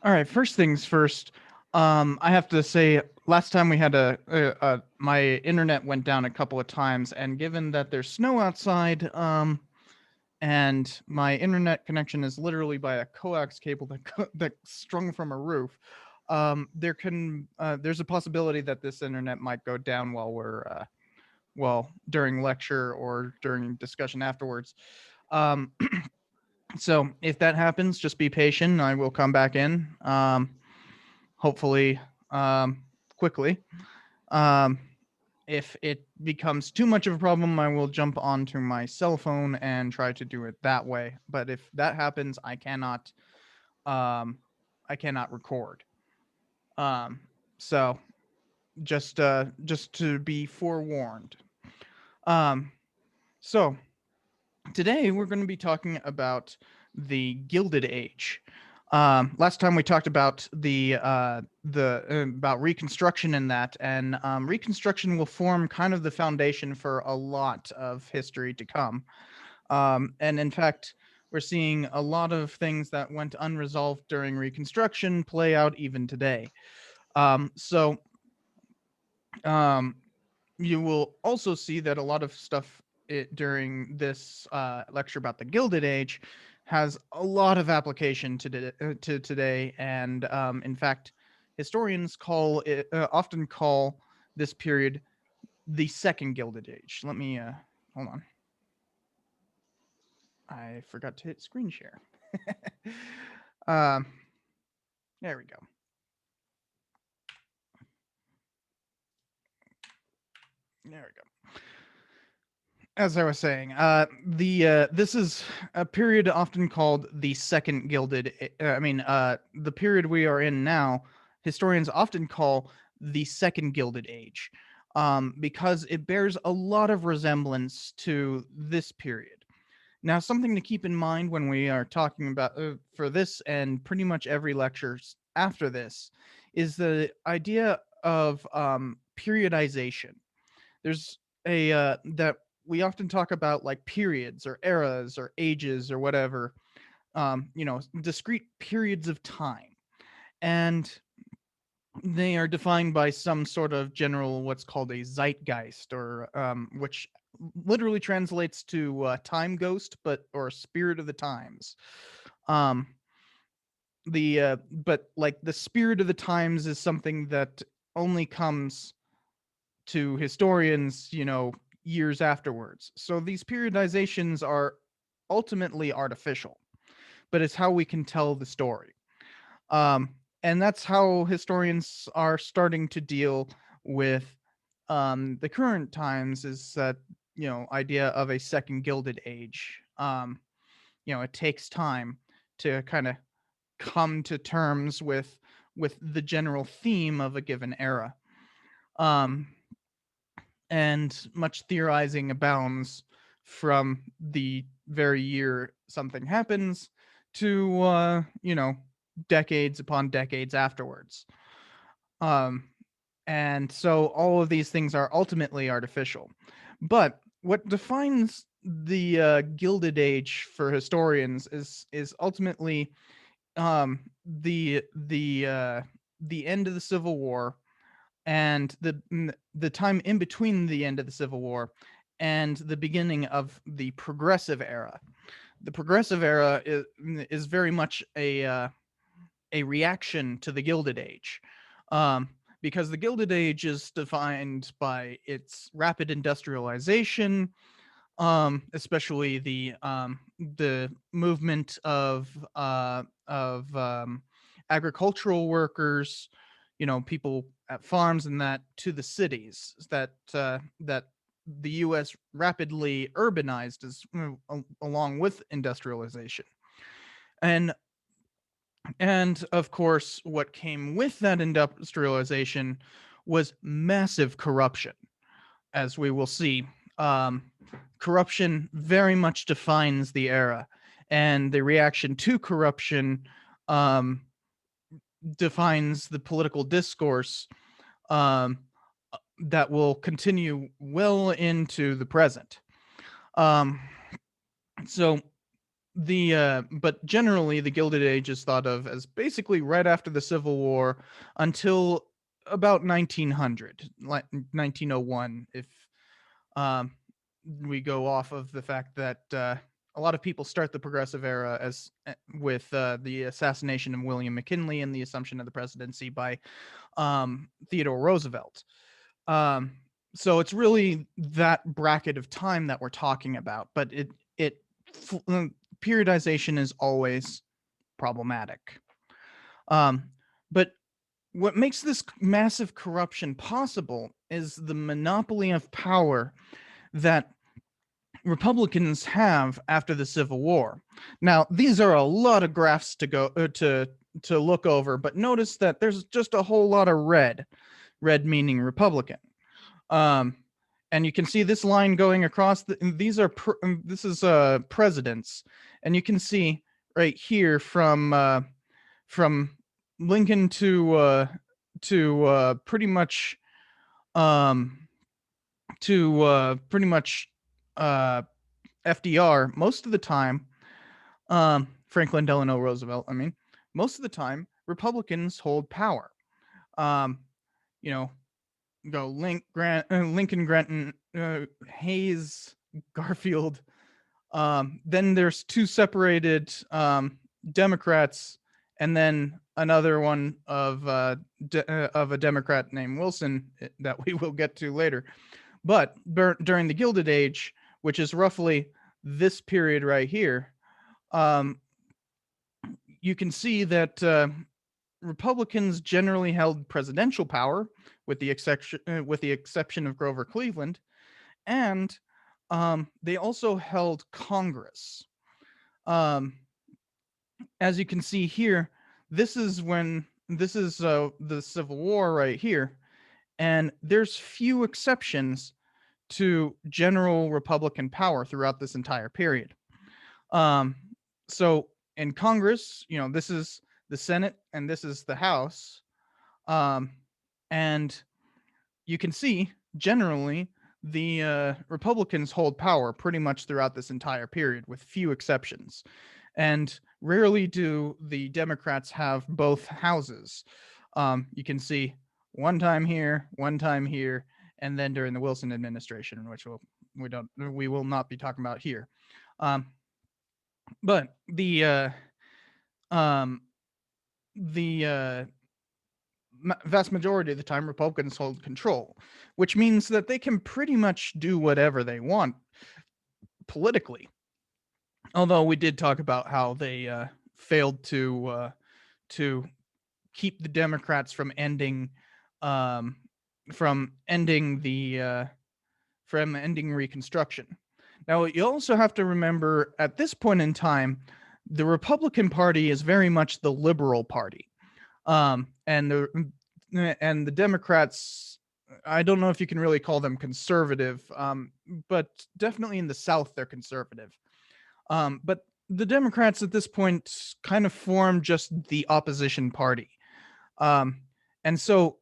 All right, first things first. I have to say, last time we had my internet went down a couple of times, and given that there's snow outside, and my internet connection is literally by a coax cable that's strung from a roof, there's a possibility that this internet might go down during lecture or during discussion afterwards. Um, so if that happens, just be patient. I will come back in. Hopefully quickly. Um, if it becomes too much of a problem, I will jump onto my cell phone and try to do it that way. But if that happens, um, I cannot record. Um, so just to be forewarned. Um, so today we're going to be talking about the Gilded Age. Last time we talked about the about Reconstruction and that, and Reconstruction will form kind of the foundation for a lot of history to come. And in fact, we're seeing a lot of things that went unresolved during Reconstruction play out even today. So um, you will also see that a lot of stuff during this lecture about the Gilded Age has a lot of application to today, and in fact, historians often call this period the Second Gilded Age. Let me hold on. I forgot to hit screen share. um, there we go. There we go. As I was saying, the this is a period often called the Second Gilded. The period we are in now, historians often call the Second Gilded Age, because it bears a lot of resemblance to this period. Now, something to keep in mind when we are talking about for this and pretty much every lecture after this is the idea of periodization. There's a that we often talk about like periods or eras or ages or whatever, discrete periods of time, and they are defined by some sort of general what's called a zeitgeist, or which literally translates to time ghost, but or spirit of the times. um but like the spirit of the times is something that only comes to historians, years afterwards. So these periodizations are ultimately artificial, but it's how we can tell the story. And that's how historians are starting to deal with the current times, is that, idea of a second Gilded Age. It takes time to kind of come to terms with the general theme of a given era. Um, and much theorizing abounds from the very year something happens to decades upon decades afterwards. um and so all of these things are ultimately artificial, but what defines the Gilded Age for historians is ultimately um the end of the Civil War, and the time in between the end of the Civil War and the beginning of the Progressive Era. The Progressive Era is very much a reaction to the Gilded Age, um, because the Gilded Age is defined by its rapid industrialization, especially the movement of agricultural workers, people at farms and that, to the cities that the U.S. rapidly urbanized along with industrialization, and and of course, what came with that industrialization was massive corruption, as we will see. Um, Corruption very much defines the era, and the reaction to corruption um, defines the political discourse um, that will continue well into the present. Um, so but generally the Gilded Age is thought of as basically right after the Civil War until about 1900, like 1901, if um, we go off of the fact that a lot of people start the Progressive Era as with the assassination of William McKinley and the assumption of the presidency by Theodore Roosevelt. Um, so it's really that bracket of time that we're talking about, but it periodization is always problematic. But what makes this massive corruption possible is the monopoly of power that Republicans have after the Civil War. Now, these are a lot of graphs to go to look over, but notice that there's just a whole lot of red, red meaning Republican. Um, and you can see this line going across. These are this is presidents, and you can see right here from Lincoln to pretty much pretty much FDR. Most of the time, Franklin Delano Roosevelt. I mean, most of the time, Republicans hold power. Um, you know, go Lincoln, Grant, Hayes, Garfield. Then there's two separated Democrats, and then another one of a Democrat named Wilson that we will get to later. But during the Gilded Age, which is roughly this period right here, you can see that Republicans generally held presidential power, with the exception of Grover Cleveland, and they also held Congress. As you can see here, this is the Civil War right here, and there's few exceptions to general Republican power throughout this entire period. So in Congress, this is the Senate and this is the House. And you can see generally the Republicans hold power pretty much throughout this entire period, with few exceptions. And rarely do the Democrats have both houses. You can see one time here, and then during the Wilson administration, which we will not be talking about here. But the vast majority of the time, Republicans hold control, which means that they can pretty much do whatever they want politically. Although we did talk about how they failed to keep the Democrats from ending Reconstruction. Now, you also have to remember, at this point in time, the Republican Party is very much the liberal party, and the Democrats, I don't know if you can really call them conservative, but definitely in the South they're conservative. But the Democrats at this point kind of form just the opposition party, and so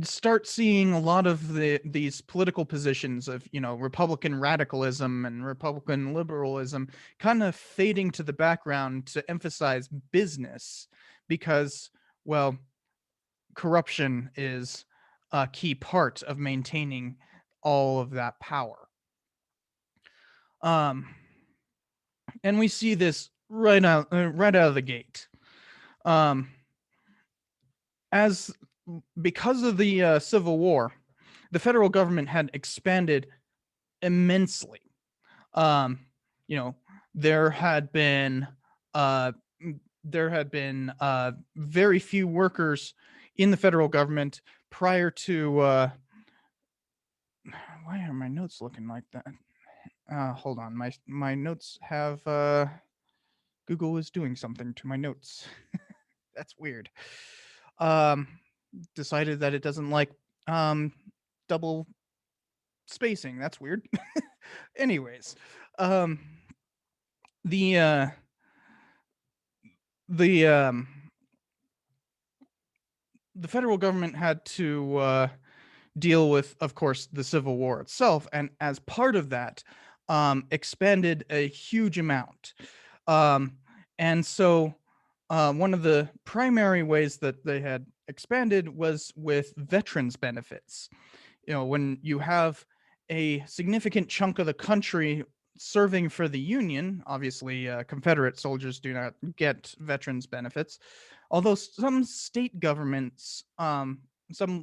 start seeing a lot of these political positions of Republican radicalism and Republican liberalism kind of fading to the background to emphasize business, because, well, corruption is a key part of maintaining all of that power. And we see this right out of the gate. Because of the Civil War, the federal government had expanded immensely. There had been very few workers in the federal government prior to. Why are my notes looking like that? Hold on, my notes have Google is doing something to my notes. That's weird. Decided that it doesn't like double spacing. That's weird. Anyways, the federal government had to deal with, of course, the Civil War itself, and as part of that, expanded a huge amount. Um, and so one of the primary ways that they had expanded was with veterans benefits. When you have a significant chunk of the country serving for the Union, obviously Confederate soldiers do not get veterans benefits, although some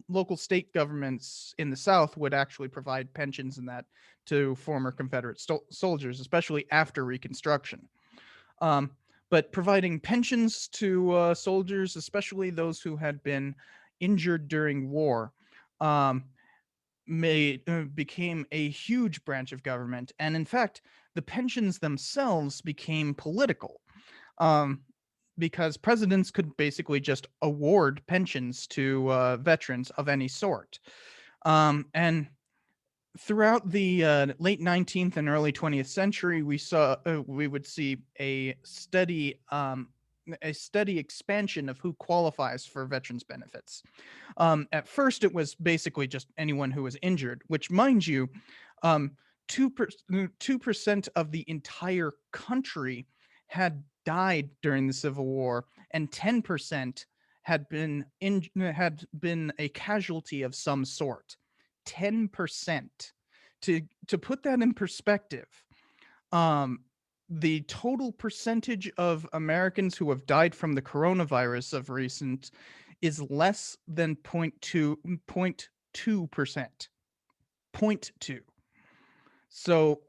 local state governments in the South would actually provide pensions and that to former Confederate soldiers, especially after Reconstruction. Um, but providing pensions to soldiers, especially those who had been injured during war, um, became a huge branch of government, and in fact, the pensions themselves became political, um, because presidents could basically just award pensions to veterans of any sort. And throughout the late 19th and early 20th century, we would see a steady expansion of who qualifies for veterans benefits. At first, it was basically just anyone who was injured, which, mind you, um, 2% of the entire country had died during the Civil War, and 10% had been a casualty of some sort. 10%. To put that in perspective, um, the total percentage of Americans who have died from the coronavirus of recent is less than 0.2%. 0.2. So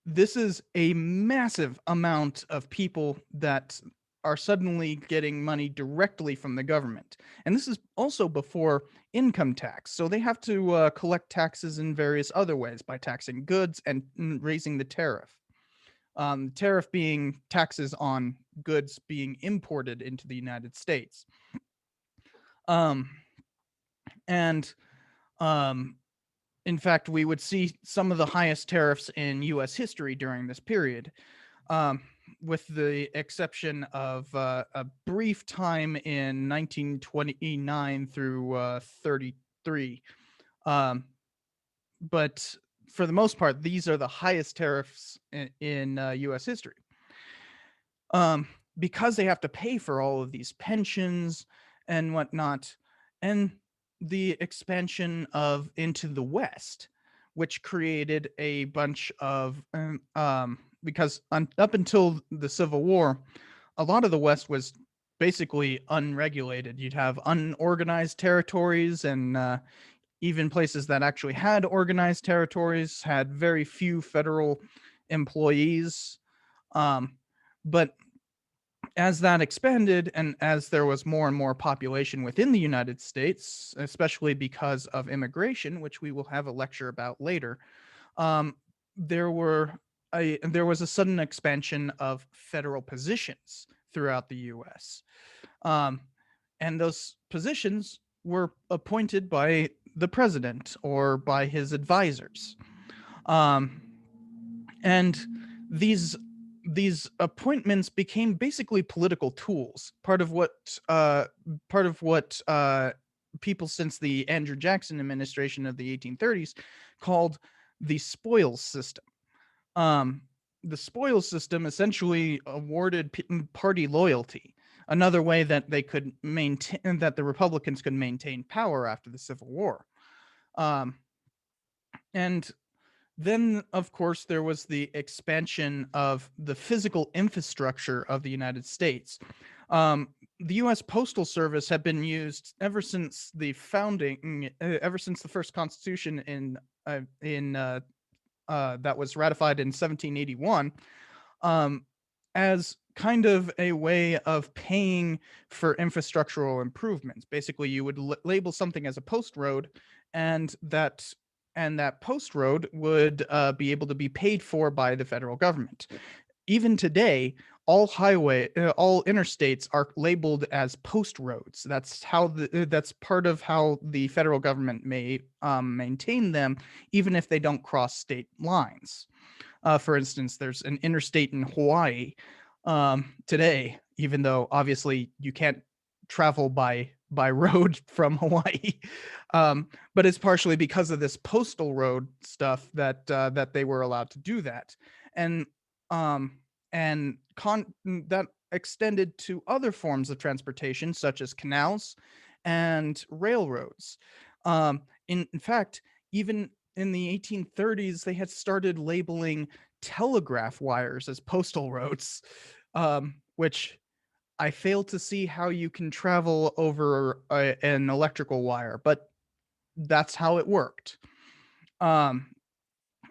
this is a massive amount of people that are suddenly getting money directly from the government. And this is also before income tax. So they have to collect taxes in various other ways by taxing goods and raising the tariff. Tariff being taxes on goods being imported into the United States. Um, and um, in fact, we would see some of the highest tariffs in U.S. history during this period, um, with the exception of a brief time in 1929 through 33. Um, but for the most part, these are the highest tariffs in U.S. history. Um, because they have to pay for all of these pensions and whatnot, and the expansion of into the West, which created a bunch of because up until the Civil War, a lot of the West was basically unregulated. You'd have unorganized territories, and even places that actually had organized territories had very few federal employees. Um, but as that expanded and as there was more and more population within the United States, especially because of immigration, which we will have a lecture about later, um, there was a sudden expansion of federal positions throughout the U.S. Um, and those positions were appointed by the president or by his advisors. Um, and these these appointments became basically political tools. Part of what people since the Andrew Jackson administration of the 1830s called the spoils system. Um, the spoils system essentially awarded party loyalty. Another way that they could maintain that the Republicans could maintain power after the Civil War. Um, and then, of course, there was the expansion of the physical infrastructure of the United States. The U.S. Postal Service had been used ever since the founding, ever since the first Constitution in that was ratified in 1781, um, as kind of a way of paying for infrastructural improvements. Basically, you would label something as a post road, and that post road would be able to be paid for by the federal government. Even today, all interstates are labeled as post roads. That's part of how the federal government may maintain them, even if they don't cross state lines. For instance, there's an interstate in Hawaii today, even though obviously you can't travel by road from Hawaii. But it's partially because of this postal road stuff that they were allowed to do that. And um, and that extended to other forms of transportation, such as canals and railroads. In fact, even in the 1830s, they had started labeling telegraph wires as postal roads, which I fail to see how you can travel over an electrical wire, but that's how it worked. Um,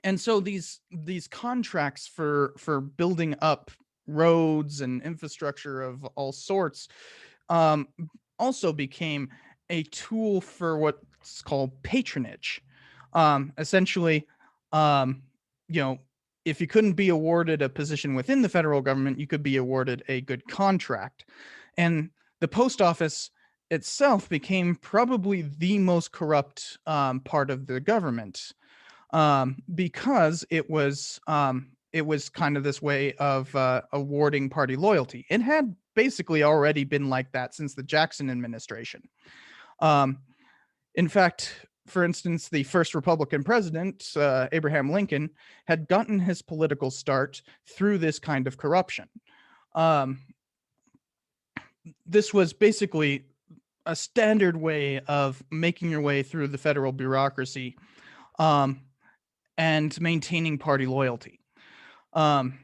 and so these contracts for building up roads and infrastructure of all sorts um, also became a tool for what's called patronage. Essentially, um, you know, if you couldn't be awarded a position within the federal government, you could be awarded a good contract. And the post office itself became probably the most corrupt part of the government, because it was kind of this way of awarding party loyalty. It had basically already been like that since the Jackson administration. Um, in fact, for instance, the first Republican president, Abraham Lincoln, had gotten his political start through this kind of corruption. Um, this was basically a standard way of making your way through the federal bureaucracy, um, and maintaining party loyalty, um,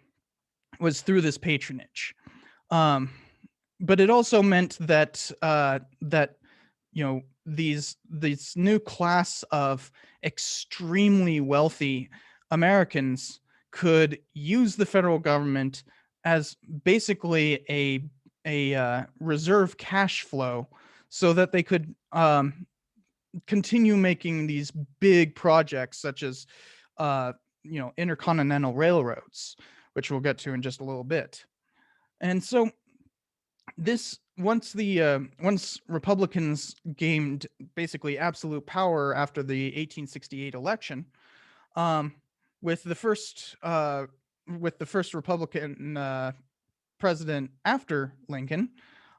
was through this patronage. Um, but it also meant that that these new class of extremely wealthy Americans could use the federal government as basically a reserve cash flow, so that they could continue making these big projects such as intercontinental railroads, which we'll get to in just a little bit. And so this once Republicans gained basically absolute power after the 1868 election, um, with the first Republican president after Lincoln,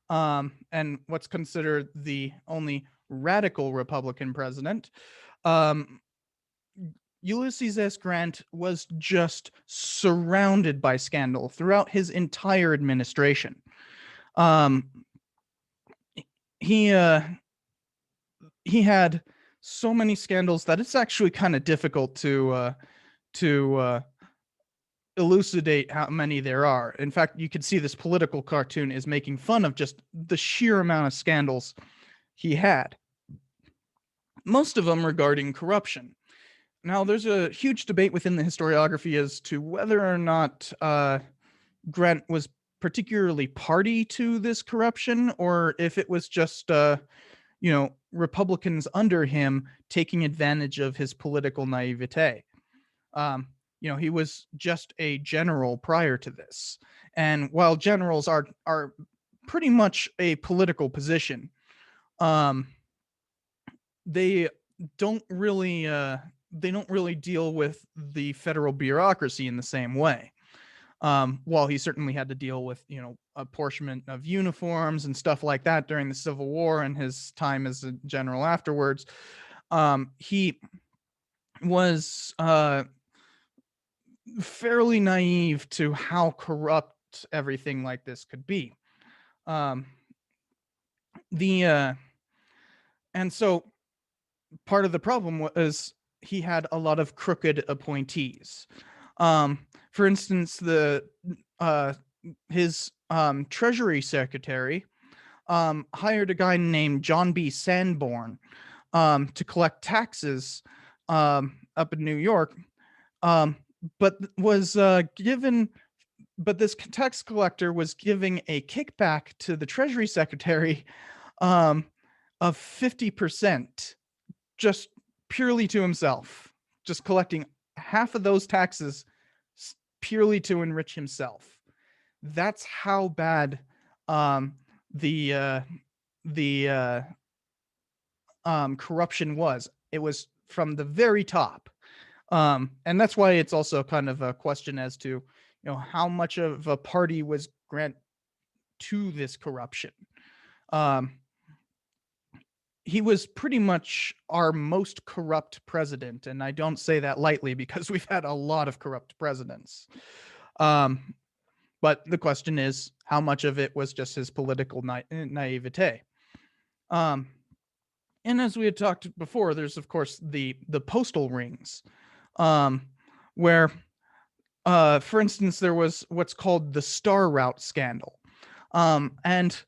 and what's considered the only radical Republican president, um, Ulysses S. Grant was just surrounded by scandal throughout his entire administration. Um, he had so many scandals that it's actually kind of difficult to elucidate how many there are. In fact, you can see this political cartoon is making fun of just the sheer amount of scandals he had, most of them regarding corruption. Now, there's a huge debate within the historiography as to whether or not Grant was particularly party to this corruption, or if it was just Republicans under him taking advantage of his political naivete. He was just a general prior to this, and while generals are pretty much a political position, um, they don't really deal with the federal bureaucracy in the same way. While he certainly had to deal with, apportionment of uniforms and stuff like that during the Civil War and his time as a general afterwards, he was fairly naive to how corrupt everything like this could be. And so part of the problem was he had a lot of crooked appointees. For instance, his Treasury Secretary hired a guy named John B. Sanborn to collect taxes up in New York, but this tax collector was giving a kickback to the Treasury Secretary of 50%, just purely to himself, just collecting half of those taxes purely to enrich himself. That's how bad the corruption was. It was from the very top, and that's why it's also kind of a question as to how much of a party was Grant to this corruption. He was pretty much our most corrupt president, and I don't say that lightly because we've had a lot of corrupt presidents. But the question is, how much of it was just his political naivete? Um, and as we had talked before, there's of course the postal rings, um, where, for instance, there was what's called the Star Route scandal, and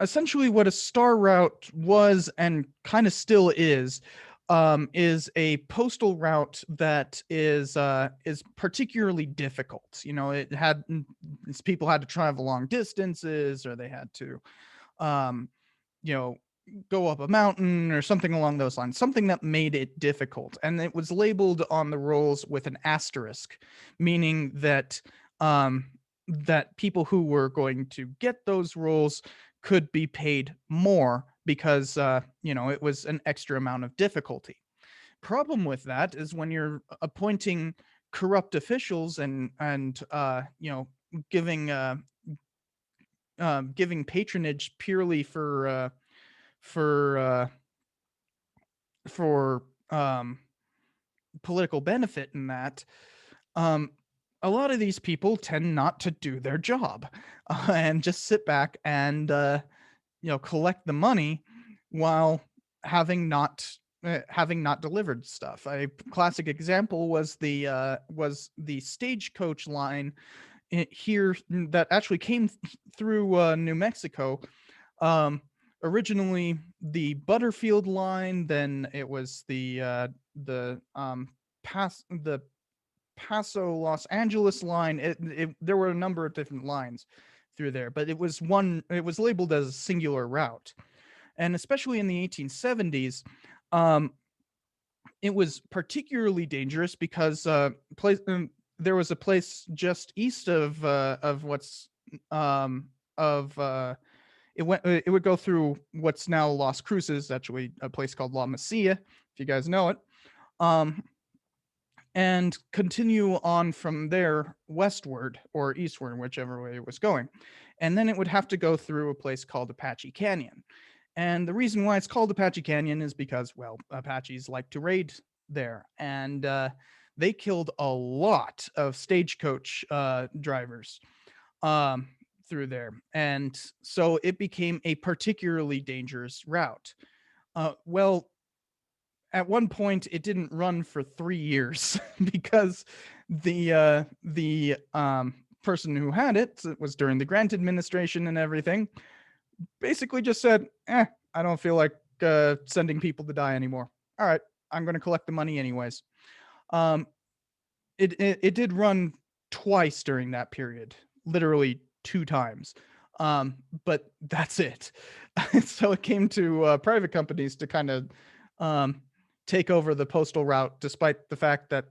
essentially what a star route was and kind of still is a postal route that is particularly difficult. You know, people had to travel long distances, or they had to um, you know, go up a mountain or something along those lines, something that made it difficult. And it was labeled on the rolls with an asterisk, meaning um, that people who were going to get those rolls could be paid more because, it was an extra amount of difficulty. Problem with that is when you're appointing corrupt officials and giving giving patronage purely for for political benefit in that, um, a lot of these people tend not to do their job and just sit back and collect the money while having not delivered stuff. A classic example was the stagecoach line here that actually came through New Mexico. Um, Originally the Butterfield line, then it was the the Paso Los Angeles line. There were a number of different lines through there, but it was labeled as a singular route. And especially in the 1870s, um, it was particularly dangerous because there was a place just east of what's of it would go through what's now Las Cruces, actually a place called La Mesilla, if you guys know it, um, and continue on from there westward or eastward, whichever way it was going. And then it would have to go through a place called Apache Canyon. And the reason why it's called Apache Canyon is because, well, Apaches like to raid there. And they killed a lot of stagecoach drivers um, through there. And so it became a particularly dangerous route. Well, at one point it didn't run for 3 years because the person who had it was during the Grant administration and everything, basically just said, I don't feel like sending people to die anymore. All right, I'm going to collect the money anyways. um it did run twice during that period, literally 2 times. But that's it. So it came to private companies to kind of um, take over the postal route, despite the fact that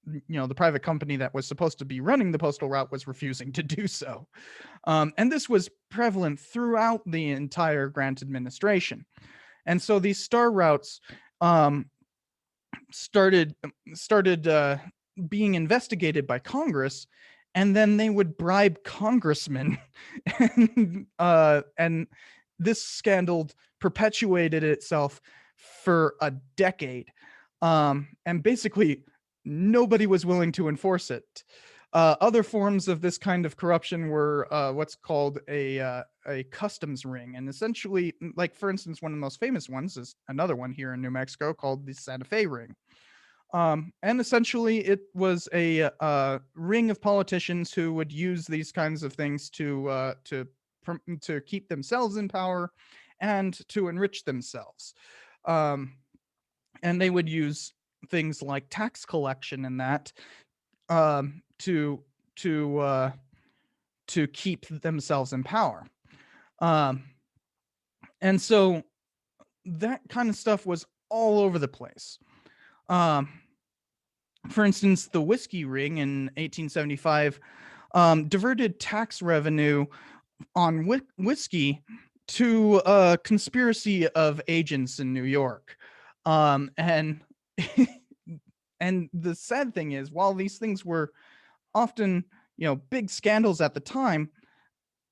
the private company that was supposed to be running the postal route was refusing to do so. And this was prevalent throughout the entire Grant administration. And so these star routes um, started being investigated by Congress, and then they would bribe congressmen, and this scandal perpetuated itself for a decade, and basically nobody was willing to enforce it. Other forms of this kind of corruption were what's called a customs ring, and essentially, like for instance, one of the most famous ones is another one here in New Mexico called the Santa Fe ring. And essentially, it was a ring of politicians who would use these kinds of things to keep themselves in power and to enrich themselves. Um, and they would use things like tax collection and that um, to to uh, to keep themselves in power. Um, and so that kind of stuff was all over the place. Um, for instance, the whiskey ring in 1875 diverted tax revenue on whiskey to a conspiracy of agents in New York. And and the sad thing is, while these things were often, big scandals at the time,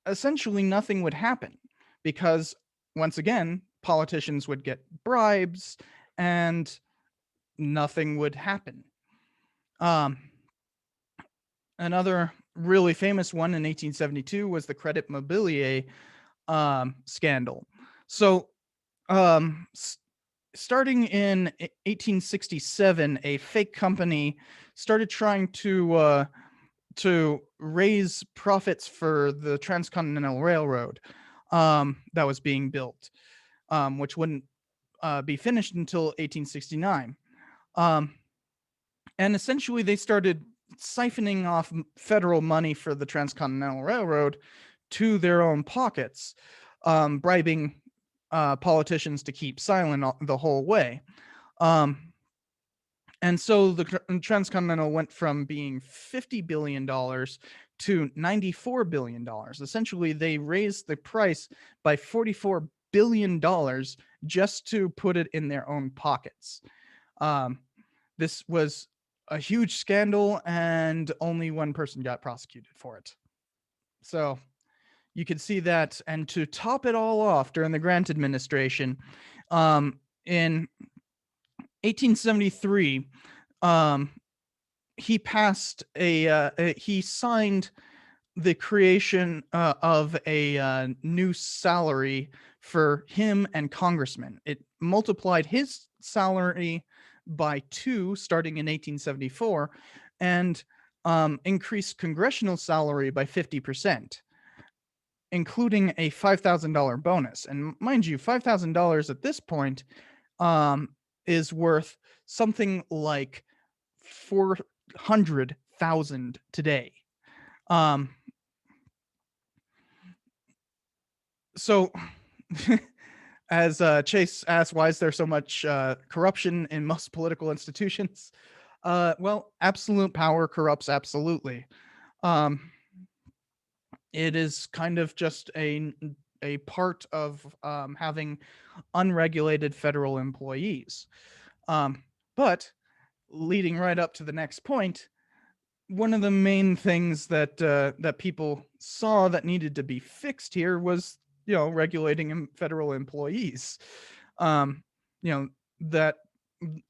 essentially nothing would happen because, once again, politicians would get bribes and nothing would happen. Um, Another really famous one in 1872 was the Credit Mobilier scandal. So, um, starting in 1867, a fake company started trying to raise profits for the Transcontinental Railroad that was being built, which wouldn't be finished until 1869. Um, and essentially, they started siphoning off federal money for the Transcontinental Railroad to their own pockets, bribing politicians to keep silent the whole way. Um, and so the Transcontinental went from being $50 billion to $94 billion. Essentially, they raised the price by $44 billion just to put it in their own pockets. Um, this was a huge scandal, and only one person got prosecuted for it. So you could see that. And to top it all off, during the Grant administration, in 1873, um, he signed the creation of a new salary for him and congressmen. It multiplied his salary by 2 starting in 1874, and increased congressional salary by 50%, including a $5,000 bonus. And mind you, $5,000 at this point is worth something like 400,000 today. Um, so, as Chase asked, why is there so much corruption in most political institutions? Well, absolute power corrupts absolutely. Um, it is kind of just a part of having unregulated federal employees. But leading right up to the next point, one of the main things that people saw that needed to be fixed here was, regulating federal employees. Um, you know that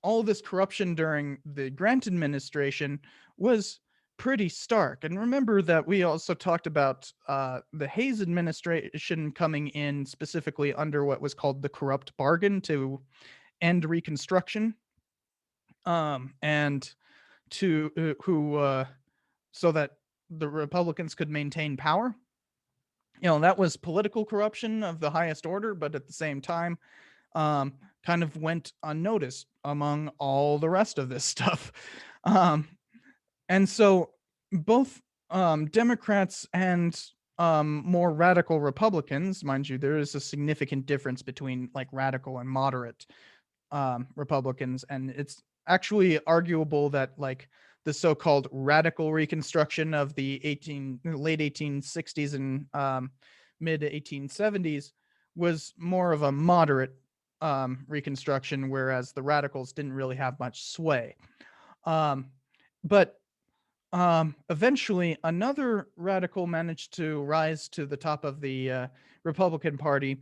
all this corruption during the Grant administration was pretty stark. And remember that we also talked about the Hayes administration coming in specifically under what was called the corrupt bargain to end Reconstruction, and to who so that the Republicans could maintain power. That was political corruption of the highest order, but at the same time, kind of went unnoticed among all the rest of this stuff. Um, and so both Democrats and more radical Republicans, mind you, there is a significant difference between like radical and moderate Republicans, and it's actually arguable that like the so-called radical Reconstruction of the late 1860s and mid 1870s was more of a moderate Reconstruction, whereas the radicals didn't really have much sway. But eventually, another radical managed to rise to the top of the Republican Party,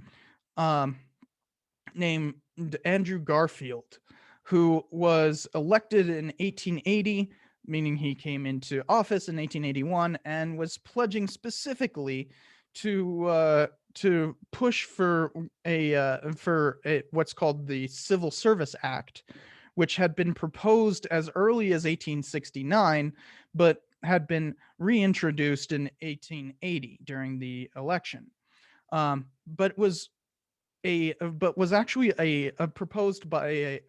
named Andrew Garfield, who was elected in 1880, meaning he came into office in 1881, and was pledging specifically to push for what's called the Civil Service Act, which had been proposed as early as 1869, but had been reintroduced in 1880 during the election. But was actually a proposed by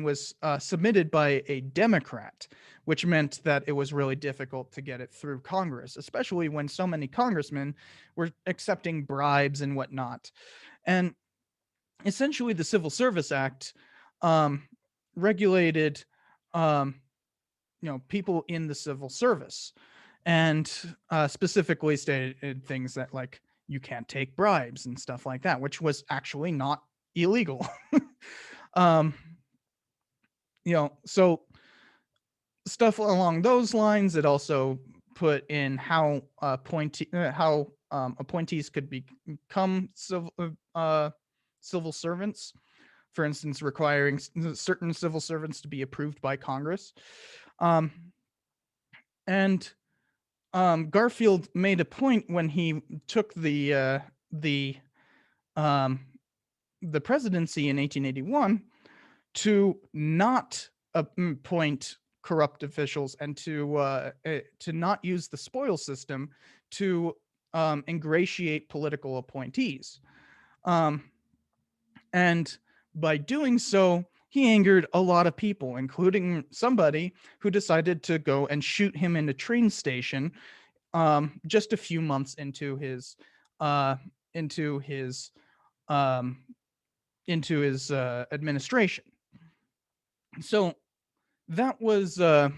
was submitted by a Democrat, which meant that it was really difficult to get it through Congress, especially when so many congressmen were accepting bribes and whatnot. And essentially, the Civil Service Act regulated people in the civil service, and specifically stated things that like you can't take bribes and stuff like that, which was actually not illegal. um, so stuff along those lines. It also put in how appointees could become civil servants. For instance, requiring certain civil servants to be approved by Congress. And Garfield made a point when he took the um, the presidency in 1881 to not appoint corrupt officials and to not use the spoil system to ingratiate political appointees. Um, and by doing so, he angered a lot of people, including somebody who decided to go and shoot him in a train station just a few months uh, into his um, administration. So that was uh,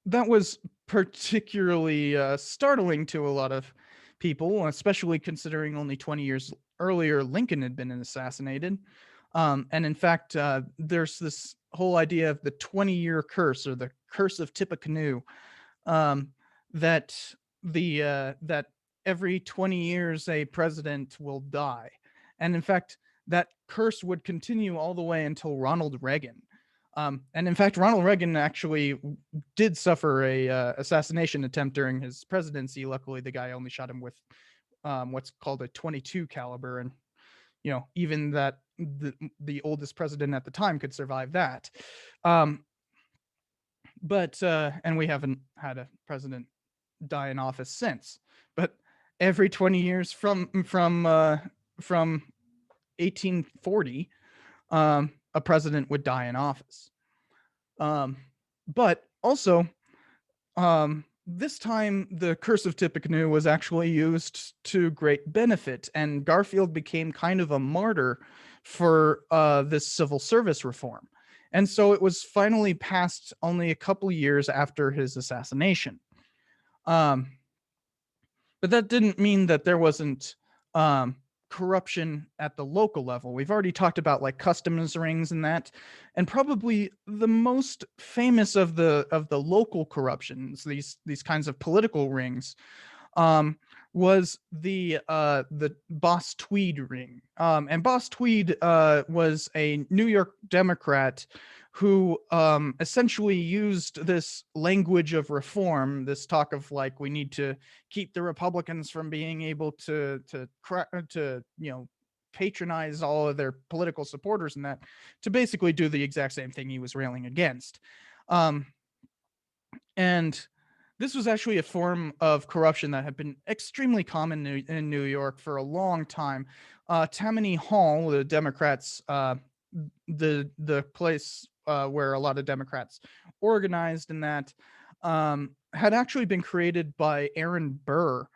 that was particularly startling to a lot of people, especially considering only 20 years earlier Lincoln had been assassinated. And in fact, there's this whole idea of the 20-year curse, or the curse of Tippecanoe, um, that that every 20 years a president will die, and in fact that curse would continue all the way until Ronald Reagan. And in fact, Ronald Reagan actually did suffer a assassination attempt during his presidency. Luckily, the guy only shot him with what's called a 22 caliber, and even that the oldest president at the time could survive that. Um, but and we haven't had a president die in office since. But every 20 years from 1840, a president would die in office. But also, this time the curse of Tippecanoe was actually used to great benefit, and Garfield became kind of a martyr for this civil service reform. And so it was finally passed only a couple years after his assassination. Um, but that didn't mean that there wasn't um, corruption at the local level. We've already talked about like customs rings and that, and probably the most famous of the local corruptions, these kinds of political rings, um, was the Boss Tweed ring. And Boss Tweed was a New York Democrat who essentially used this language of reform, this talk of like we need to keep the Republicans from being able to patronize all of their political supporters, and that to basically do the exact same thing he was railing against. Um, and this was actually a form of corruption that had been extremely common in New York for a long time. Tammany Hall, the Democrats, the place where a lot of Democrats organized, in that had actually been created by Aaron Burr.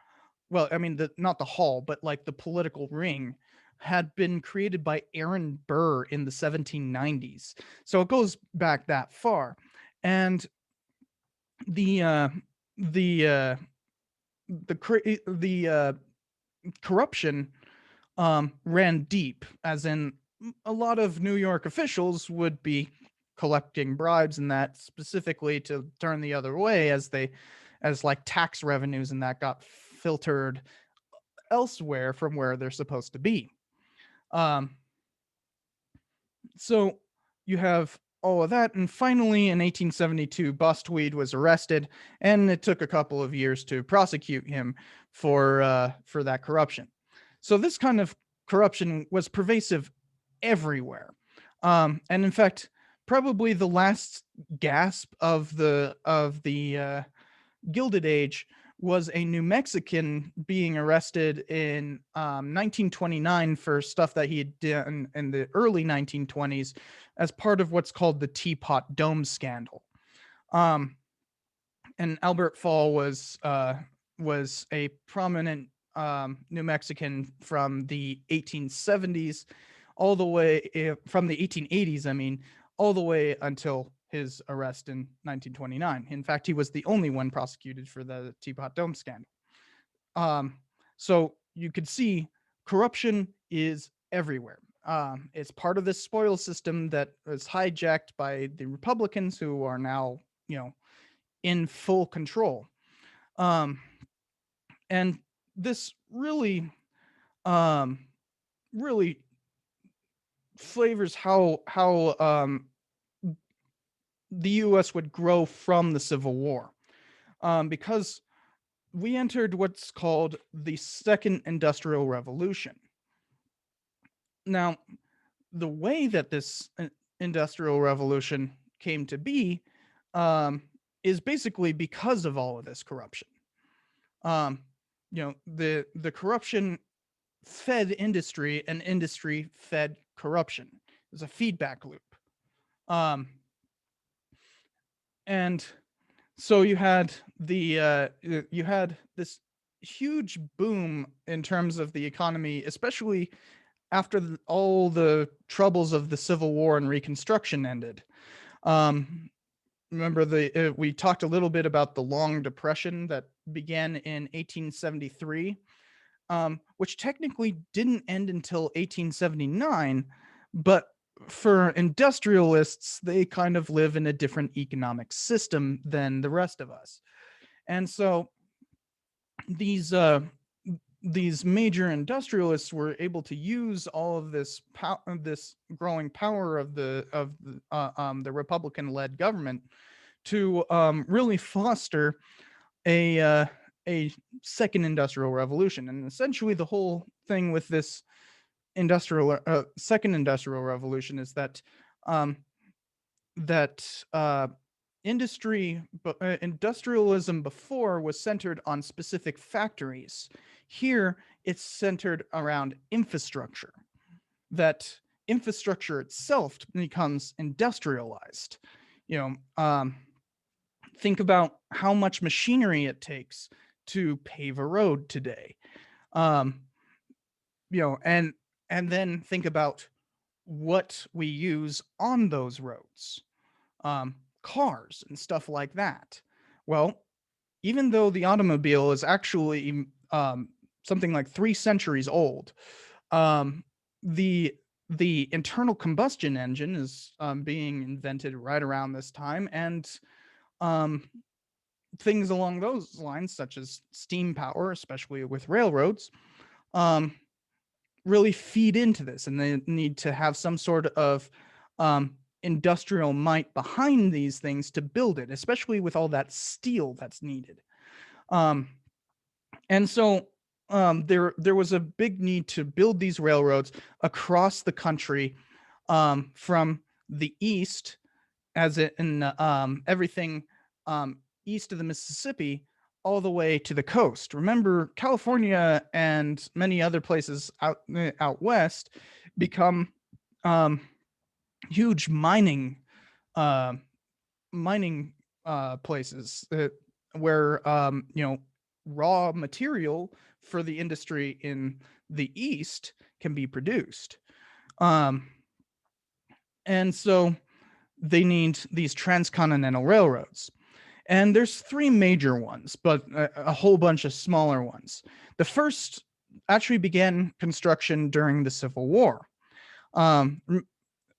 Well, I mean, not the hall, but like the political ring had been created by Aaron Burr in the 1790s. So it goes back that far. And the uh, the uh, the corruption ran deep, as in a lot of New York officials would be collecting bribes, and that specifically to turn the other way, as like tax revenues and that got filtered elsewhere from where they're supposed to be. Um, so you have all of that, and finally in 1872 Boss Tweed was arrested, and it took a couple of years to prosecute him for that corruption. So this kind of corruption was pervasive everywhere, and in fact probably the last gasp of the Gilded Age was a New Mexican being arrested in 1929 for stuff that he had done in the early 1920s as part of what's called the Teapot Dome scandal. Um, and Albert Fall was a prominent New Mexican from the 1870s, all the way from the 1880s. I mean, all the way until his arrest in 1929. In fact, he was the only one prosecuted for the Teapot Dome scandal. Um, so you could see corruption is everywhere. It's part of this spoil system that was hijacked by the Republicans, who are now, in full control. Um, and this um, really flavors how the U.S. would grow from the Civil War, because we entered what's called the Second Industrial Revolution. Now, the way that this industrial revolution came to be um, is basically because of all of this corruption. Um, the corruption fed industry, and industry fed corruption. It's a feedback loop. Um, and so you had this huge boom in terms of the economy, especially after all the troubles of the Civil War and Reconstruction ended. Um, Remember we talked a little bit about the Long Depression that began in 1873, which technically didn't end until 1879, but for industrialists, they kind of live in a different economic system than the rest of us. And so these these major industrialists were able to use all of this growing power of the Republican-led government to really foster a uh, a second industrial revolution. And essentially, the whole thing with this second industrial revolution is that um, that industrialism before was centered on specific factories. Here, it's centered around infrastructure. That infrastructure itself becomes industrialized. You know, think about how much machinery it takes to pave a road today. Um, and then think about what we use on those roads, um, cars and stuff like that. Well, even though the automobile is actually something like 3 centuries old, um, the the internal combustion engine is being invented right around this time, and um, things along those lines, such as steam power, especially with railroads, um, really feed into this, and they need to have some sort of industrial might behind these things to build it, especially with all that steel that's needed. Um, and so there was a big need to build these railroads across the country, from the east, as in everything east of the Mississippi, all the way to the coast. Remember, California and many other places out west become um, huge uh, mining places where raw material for the industry in the east can be produced. Um, and so they need these transcontinental railroads. And there's 3 major ones, but a whole bunch of smaller ones. The first actually began construction during the Civil War. Um,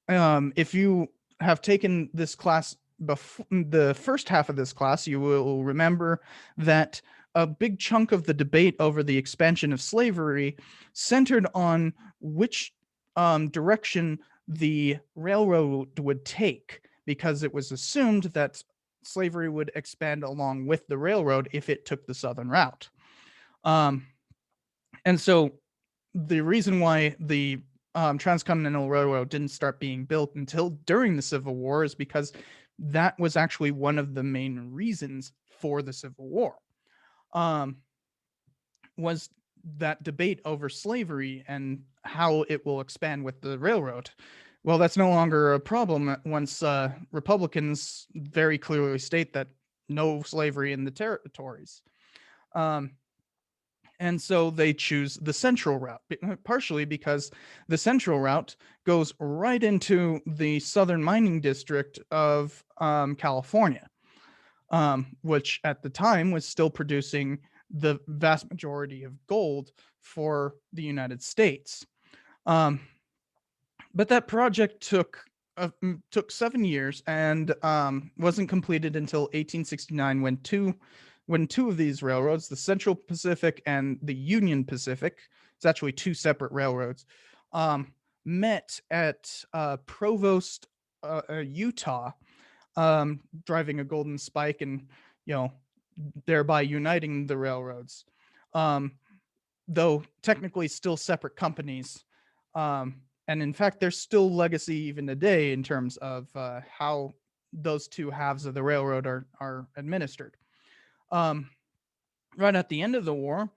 if you have taken this class before the first half of this class, you will remember that a big chunk of the debate over the expansion of slavery centered on which direction the railroad would take, because it was assumed that slavery would expand along with the railroad if it took the southern route. Um, and so the reason why the Transcontinental Railroad didn't start being built until during the Civil War is because that was actually one of the main reasons for the Civil War. Was that debate over slavery and how it will expand with the railroad. Well, that's no longer a problem once Republicans very clearly state that no slavery in the territories. Um, and so they choose the central route, partially because the central route goes right into the southern mining district of California, which at the time was still producing the vast majority of gold for the United States. Um, but that project took 7 years and wasn't completed until 1869, when two of these railroads, the Central Pacific and the Union Pacific, it's actually 2 separate railroads, met at Provost, Utah, driving a golden spike, and you know thereby uniting the railroads. Um, though technically still separate companies. And in fact, there's still legacy even today in terms of how those two halves of the railroad are administered. Um, right at the end of the war,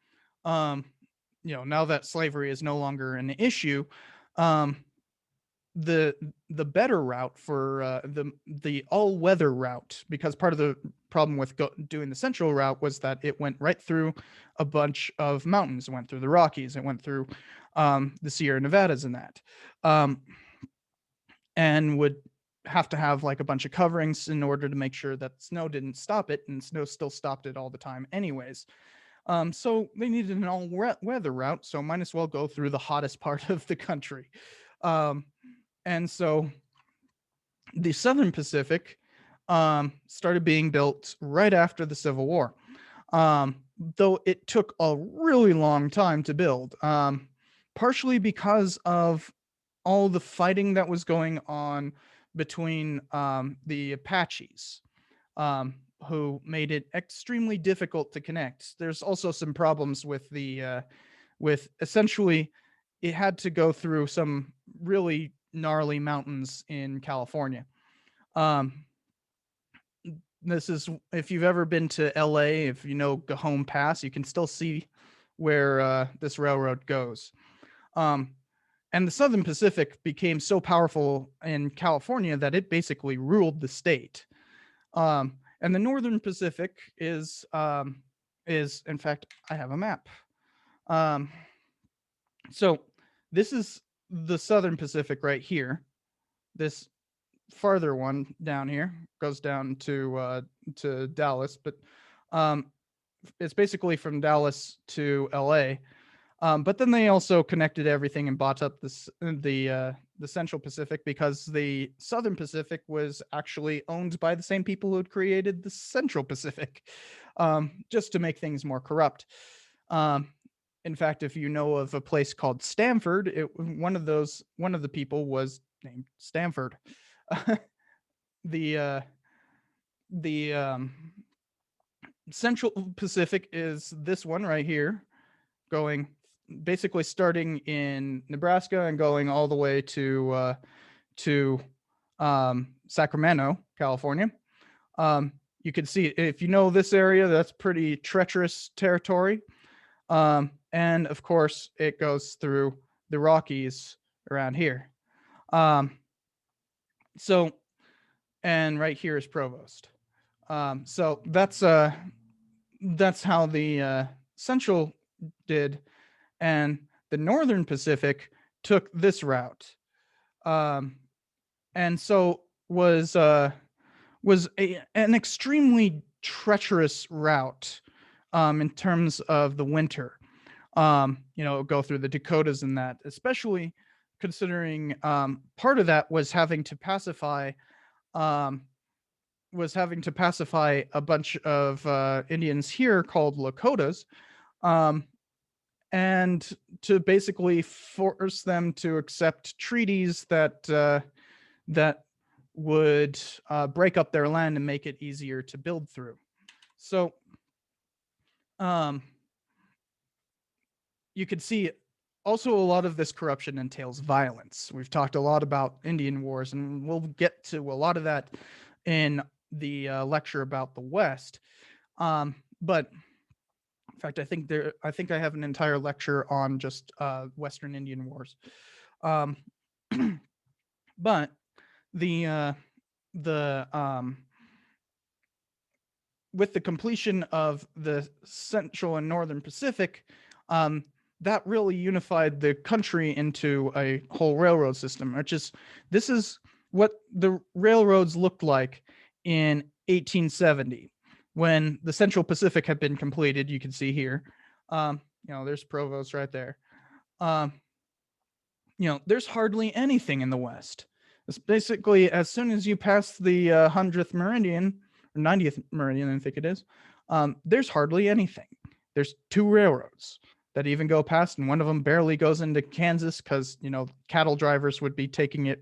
um, now that slavery is no longer an issue, um, the the better route for the all weather route, because part of the problem with doing the central route was that it went right through a bunch of mountains. It went through the Rockies. It went through the Sierra Nevadas and that, um, and would have to have like a bunch of coverings in order to make sure that snow didn't stop it, and snow still stopped it all the time anyways. So they needed an all weather route, so might as well go through the hottest part of the country. Um, and so the Southern Pacific started being built right after the Civil War, though it took a really long time to build, partially because of all the fighting that was going on between the Apaches, who made it extremely difficult to connect. There's also some problems with with essentially it had to go through some really gnarly mountains in California. Um, this is if you've ever been to LA, if you know Cajon Pass, you can still see where this railroad goes. Um, and the Southern Pacific became so powerful in California that it basically ruled the state. And the Northern Pacific is in fact, I have a map. Um, so this is the Southern Pacific right here. This farther one down here goes down to Dallas, but um, it's basically from Dallas to LA. But then they also connected everything and bought up the Central Pacific, because the Southern Pacific was actually owned by the same people who had created the Central Pacific, just to make things more corrupt. Um, in fact, if you know of a place called Stanford, one of the people was named Stanford. the uh, the Central Pacific is this one right here, going basically starting in Nebraska and going all the way to Sacramento, California. You can see, if you know this area, that's pretty treacherous territory. And of course, it goes through the Rockies around here. So, and right here is Provost. So that's how the Central did, and the Northern Pacific took this route, and so was an extremely treacherous route in terms of the winter. Go through the Dakotas and that, especially considering part of that was having to pacify a bunch of Indians here called Lakotas, and to basically force them to accept treaties that would break up their land and make it easier to build through. So you could see also a lot of this corruption entails violence. We've talked a lot about Indian wars, and we'll get to a lot of that in the lecture about the West. But in fact, I think I have an entire lecture on just Western Indian Wars. But the with the completion of the Central and Northern Pacific, that really unified the country into a whole railroad system, this is what the railroads looked like in 1870 when the Central Pacific had been completed. You can see here, there's Provost right there. There's hardly anything in the West. It's basically, as soon as you pass the 100th meridian, or 90th meridian, I think it is, there's hardly anything. There's two railroads that even go past, and one of them barely goes into Kansas because, cattle drivers would be taking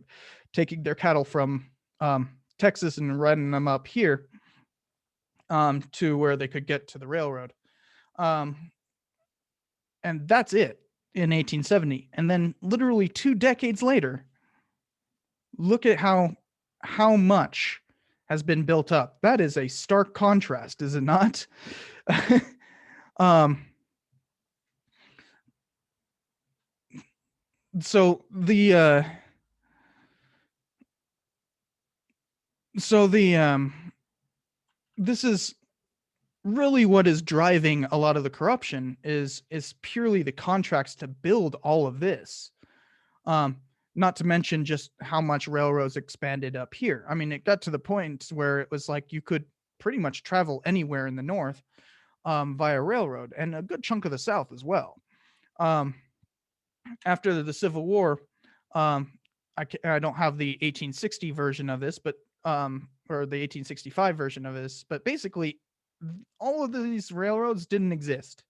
their cattle from Texas and running them up here. to where they could get to the railroad. Um, and that's it in 1870. And then literally 2 decades later, look at how much has been built up. That is a stark contrast, is it not? um, so the this is really what is driving a lot of the corruption is purely the contracts to build all of this. Um, Not to mention just how much railroads expanded up here. I mean, it got to the point where it was like you could pretty much travel anywhere in the north via railroad, and a good chunk of the south as well. Um, After the Civil War, um, I don't have the 1860 version of this, but or the 1865 version of this, but basically all of these railroads didn't exist.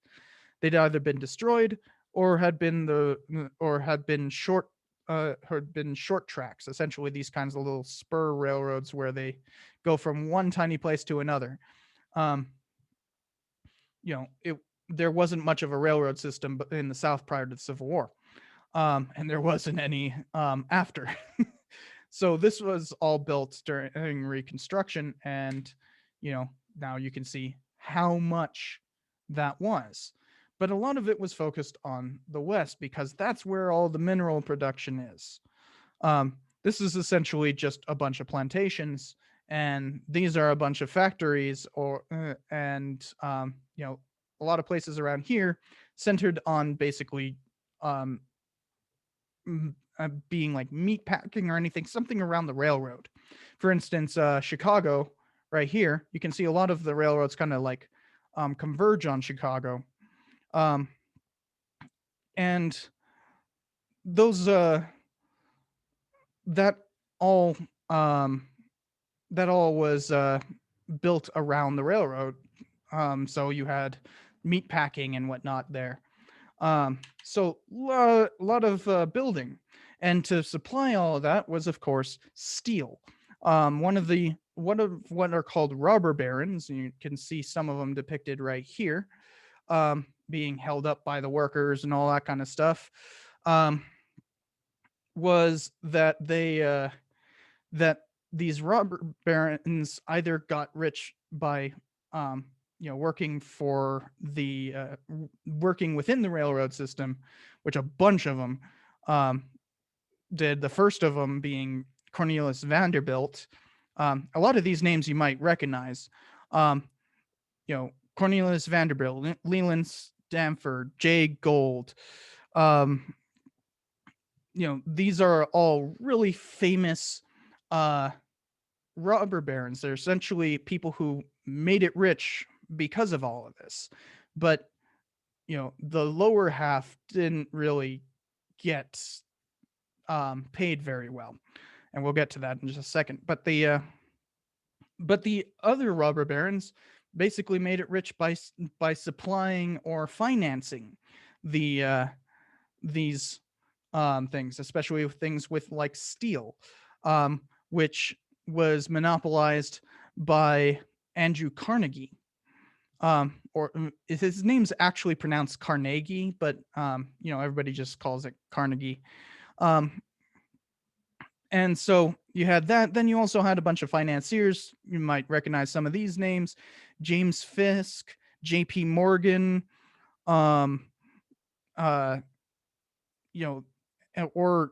They'd either been destroyed or had been short tracks, essentially these kinds of little spur railroads where they go from one tiny place to another. Um, there wasn't much of a railroad system in the South prior to the Civil War, and there wasn't any after. So this was all built during Reconstruction, and now you can see how much that was. But a lot of it was focused on the West because that's where all the mineral production is. This is essentially just a bunch of plantations, and these are a bunch of factories, a lot of places around here centered on basically um, being like meat packing or anything, something around the railroad. For instance, Chicago, right here, you can see a lot of the railroads kind of like converge on Chicago. And those that all that all was built around the railroad. So you had meat packing and whatnot there. So a lot of building, and to supply all of that was, of course, steel. One of what are called robber barons. You can see some of them depicted right here, being held up by the workers and all that kind of stuff. Was that that these robber barons either got rich by working for the working within the railroad system, which a bunch of them did. The first of them being Cornelius Vanderbilt. A lot of these names you might recognize. Cornelius Vanderbilt, Leland Stanford, Jay Gould. These are all really famous robber barons. They're essentially people who made it rich because of all of this. But the lower half didn't really get paid very well, and we'll get to that in just a second. But the other robber barons basically made it rich by supplying or financing these things, especially with things with like steel, which was monopolized by Andrew Carnegie. Or his name's actually pronounced Carnegie, but everybody just calls it Carnegie. And so you had that. Then you also had a bunch of financiers. You might recognize some of these names: James Fisk, J.P. Morgan, or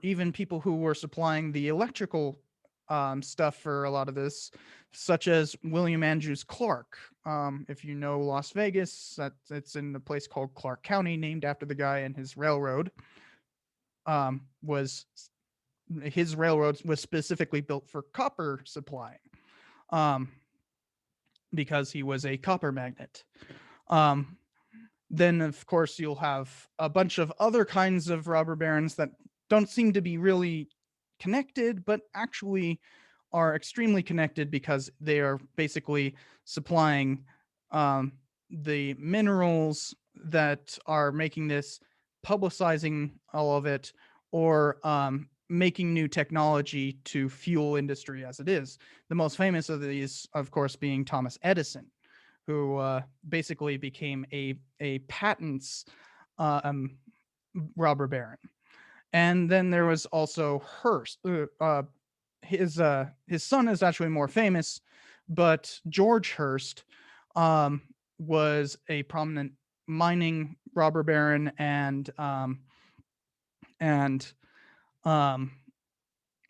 even people who were supplying the electrical stuff for a lot of this, such as William Andrews Clark. If you know Las Vegas, it's in a place called Clark County, named after the guy, and his railroad was specifically built for copper supply, because he was a copper magnet. Then, of course, you'll have a bunch of other kinds of robber barons that don't seem to be really connected, but actually are extremely connected because they are basically supplying the minerals that are making this, publicizing all of it, or making new technology to fuel industry as it is. The most famous of these, of course, being Thomas Edison. who basically became a patents um, robber baron. And then there was also Hearst. His son is actually more famous, but George Hearst um, was a prominent mining robber baron and um,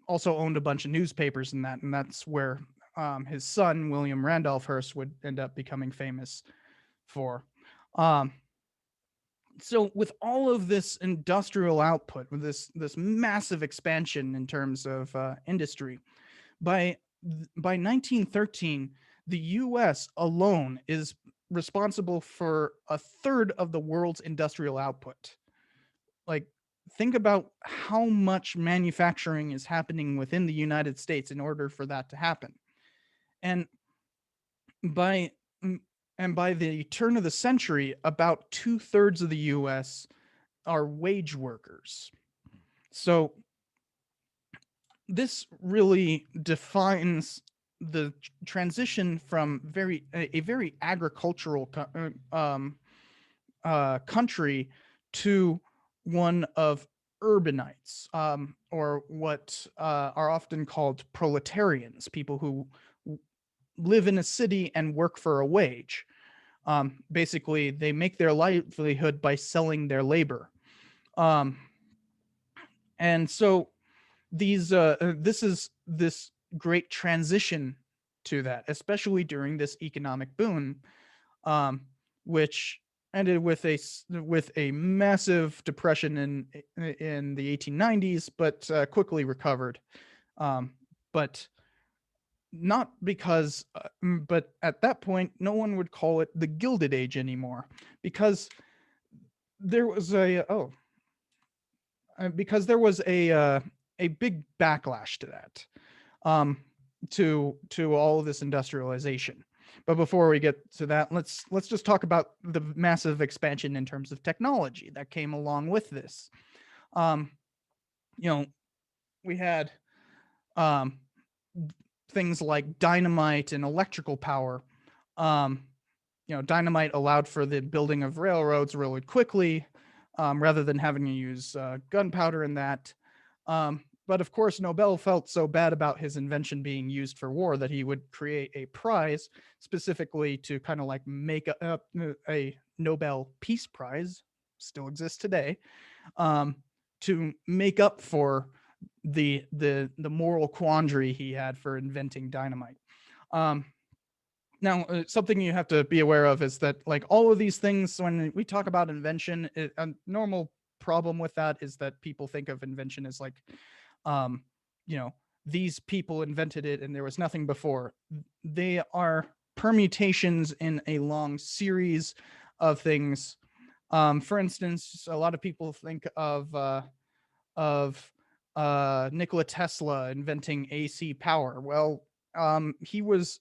also owned a bunch of newspapers and that, and that's where his son William Randolph Hearst would end up becoming famous for. Um, so with all of this industrial output, with this massive expansion in terms of industry, by by 1913, the U.S. alone is responsible for a third of the world's industrial output. Like, think about how much manufacturing is happening within the United States in order for that to happen. And by and by the turn of the century, about 2/3 of the U.S. are wage workers. So this really defines the transition from a very agricultural country to one of urbanites, or what are often called proletarians, people who live in a city and work for a wage. Basically, they make their livelihood by selling their labor. Um, and so this is this great transition to that, especially during this economic boom, um, which ended with a massive depression in the 1890s, but quickly recovered. But not because, but at that point, no one would call it the Gilded Age anymore, because there was because there was a big backlash to that, um, to all of this industrialization. But before we get to that, let's just talk about the massive expansion in terms of technology that came along with this. Um, you know, we had um, things like dynamite and electrical power. Um, dynamite allowed for the building of railroads really quickly, rather than having to use gunpowder in that. But of course, Nobel felt so bad about his invention being used for war that he would create a prize specifically to kind of like make a Nobel Peace Prize, still exists today, um, to make up for the moral quandary he had for inventing dynamite. Um, Now, something you have to be aware of is that, like, all of these things, when we talk about invention, a normal problem with that is that people think of invention as like, um, you know, these people invented it and there was nothing before. They are permutations in a long series of things. For instance, a lot of people think of Nikola Tesla inventing AC power. Well, he was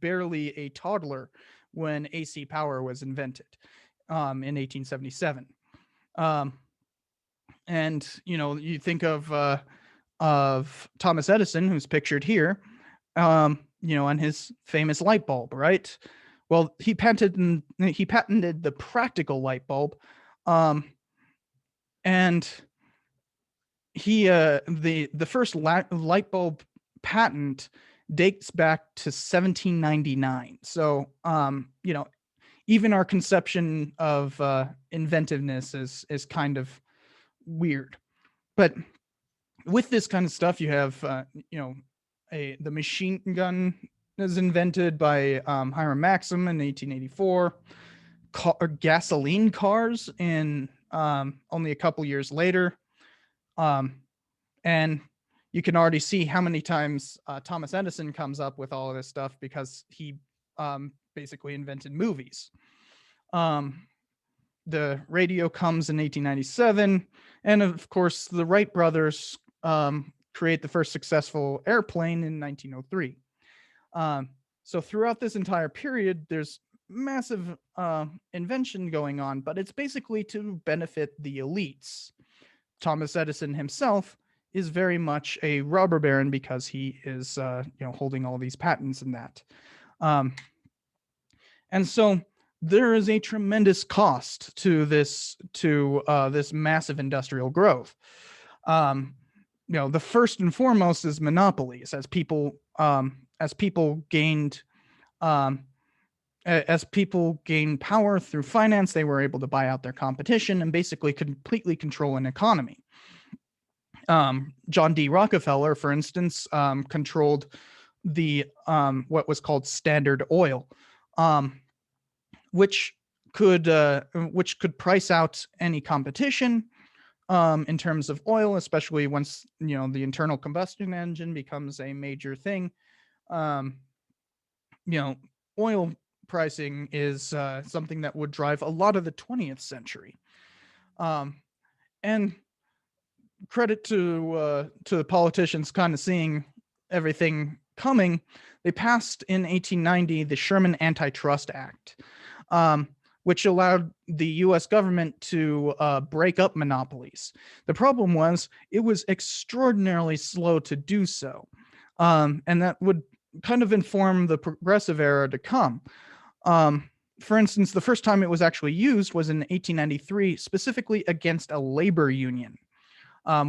barely a toddler when AC power was invented, in 1877. Um, and you think of Thomas Edison, who's pictured here, on his famous light bulb, right? Well, he patented the practical light bulb, um, and the first light bulb patent dates back to 1799. So even our conception of inventiveness is kind of weird. But with this kind of stuff, you have the machine gun is invented by Hiram Maxim in 1884. Gasoline cars in only a couple years later. And you can already see how many times Thomas Edison comes up with all of this stuff because he basically invented movies. The radio comes in 1897, and of course, the Wright brothers create the first successful airplane in 1903. So throughout this entire period, there's massive invention going on, but it's basically to benefit the elites. Thomas Edison himself is very much a robber baron because he is holding all these patents and that. And so there is a tremendous cost to this massive industrial growth. Um, the first and foremost is monopolies. As people gained um, as people gained power through finance, they were able to buy out their competition and basically completely control an economy. John D. Rockefeller, for instance, controlled the what was called Standard Oil, um, which which could price out any competition in terms of oil, especially once the internal combustion engine becomes a major thing. Um, you know, Oil pricing is something that would drive a lot of the 20th century. Um, and credit to the politicians kind of seeing everything coming. They passed in 1890 the Sherman Antitrust Act, um, which allowed the U.S. government to break up monopolies. The problem was it was extraordinarily slow to do so, and that would kind of inform the progressive era to come. For instance, the first time it was actually used was in 1893, specifically against a labor union.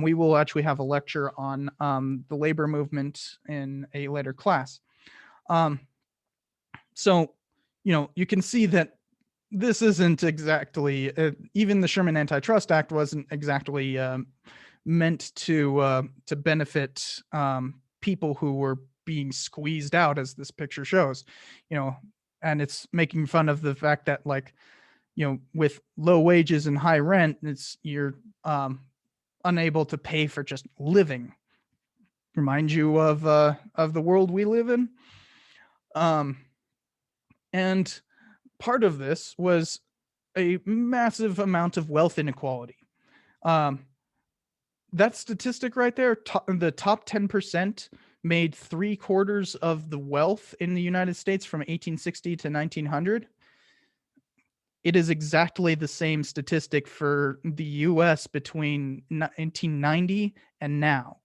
We will actually have a lecture on the labor movement in a later class. Um, so, you can see that this isn't exactly, even the Sherman Antitrust Act wasn't exactly meant to benefit people who were being squeezed out, as this picture shows. And it's making fun of the fact that, like, with low wages and high rent, you're unable to pay for just living. Remind you of the world we live in. And part of this was a massive amount of wealth inequality. That statistic right there, the top 10% made 3/4 of the wealth in the United States from 1860 to 1900. It is exactly the same statistic for the US between 1990 and now.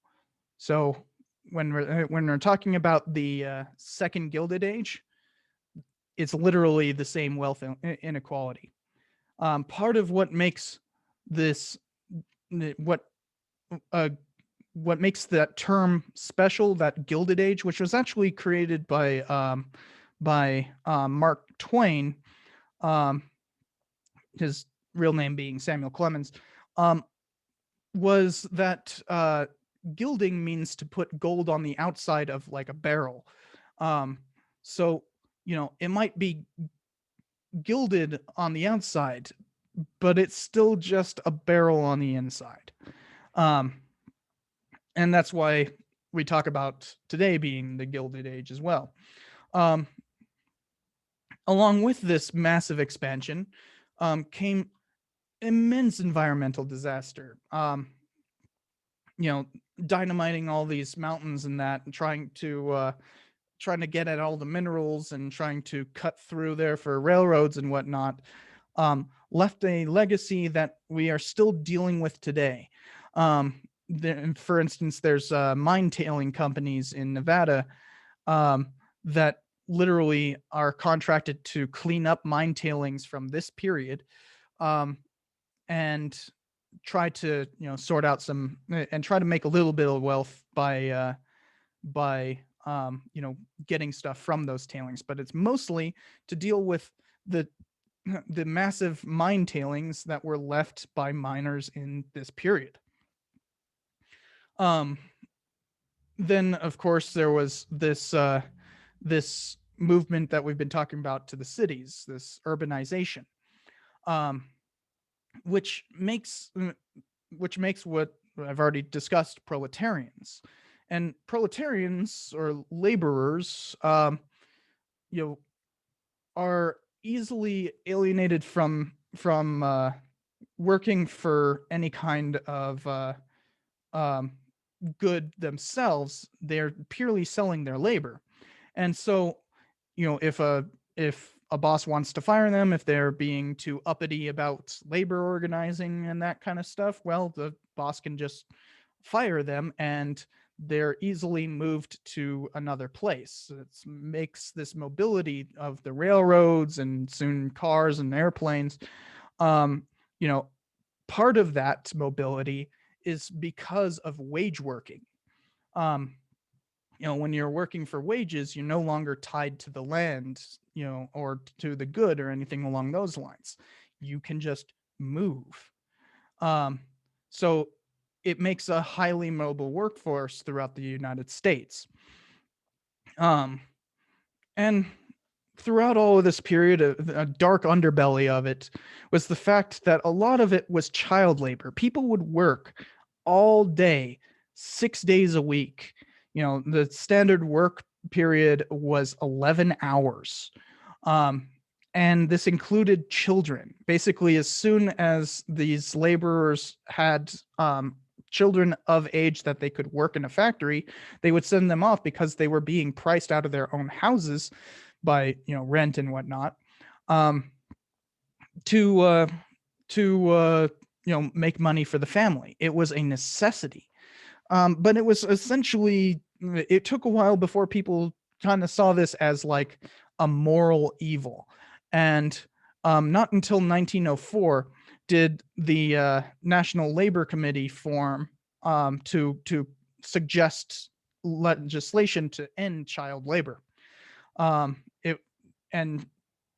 So when we're talking about the second Gilded Age, it's literally the same wealth inequality. Part of what makes this what makes that term special, that Gilded Age, which was actually created by Mark Twain, his real name being Samuel Clemens, was that gilding means to put gold on the outside of like a barrel. So, it might be gilded on the outside, but it's still just a barrel on the inside. And that's why we talk about today being the Gilded Age as well. Along with this massive expansion came immense environmental disaster. Dynamiting all these mountains and that, and trying to get at all the minerals and trying to cut through there for railroads and whatnot, left a legacy that we are still dealing with today. For instance, there's mine tailing companies in Nevada that literally are contracted to clean up mine tailings from this period, and try to sort out some and try to make a little bit of wealth by getting stuff from those tailings. But it's mostly to deal with the massive mine tailings that were left by miners in this period. Then, of course, there was this movement that we've been talking about to the cities, this urbanization, which makes what I've already discussed proletarians. And proletarians, or laborers, are easily alienated from working for any kind of good themselves. They're purely selling their labor. And so, if a boss wants to fire them, if they're being too uppity about labor organizing and that kind of stuff, well, the boss can just fire them, and they're easily moved to another place. It makes this mobility of the railroads and soon cars and airplanes, um, you know, part of that mobility is because of wage working. Um, when you're working for wages, you're no longer tied to the land, or to the good or anything along those lines. You can just move. Um, so it makes a highly mobile workforce throughout the United States. Um, and throughout all of this period, a dark underbelly of it was the fact that a lot of it was child labor. People would work all day, 6 days a week. The standard work period was 11 hours. Um, and this included children. Basically, as soon as these laborers had children of age that they could work in a factory, they would send them off because they were being priced out of their own houses by rent and whatnot, um, to make money for the family. It was a necessity, but it was essentially, it took a while before people kind of saw this as like a moral evil, and not until 1904 did the National Labor Committee form, to suggest legislation to end child labor. It and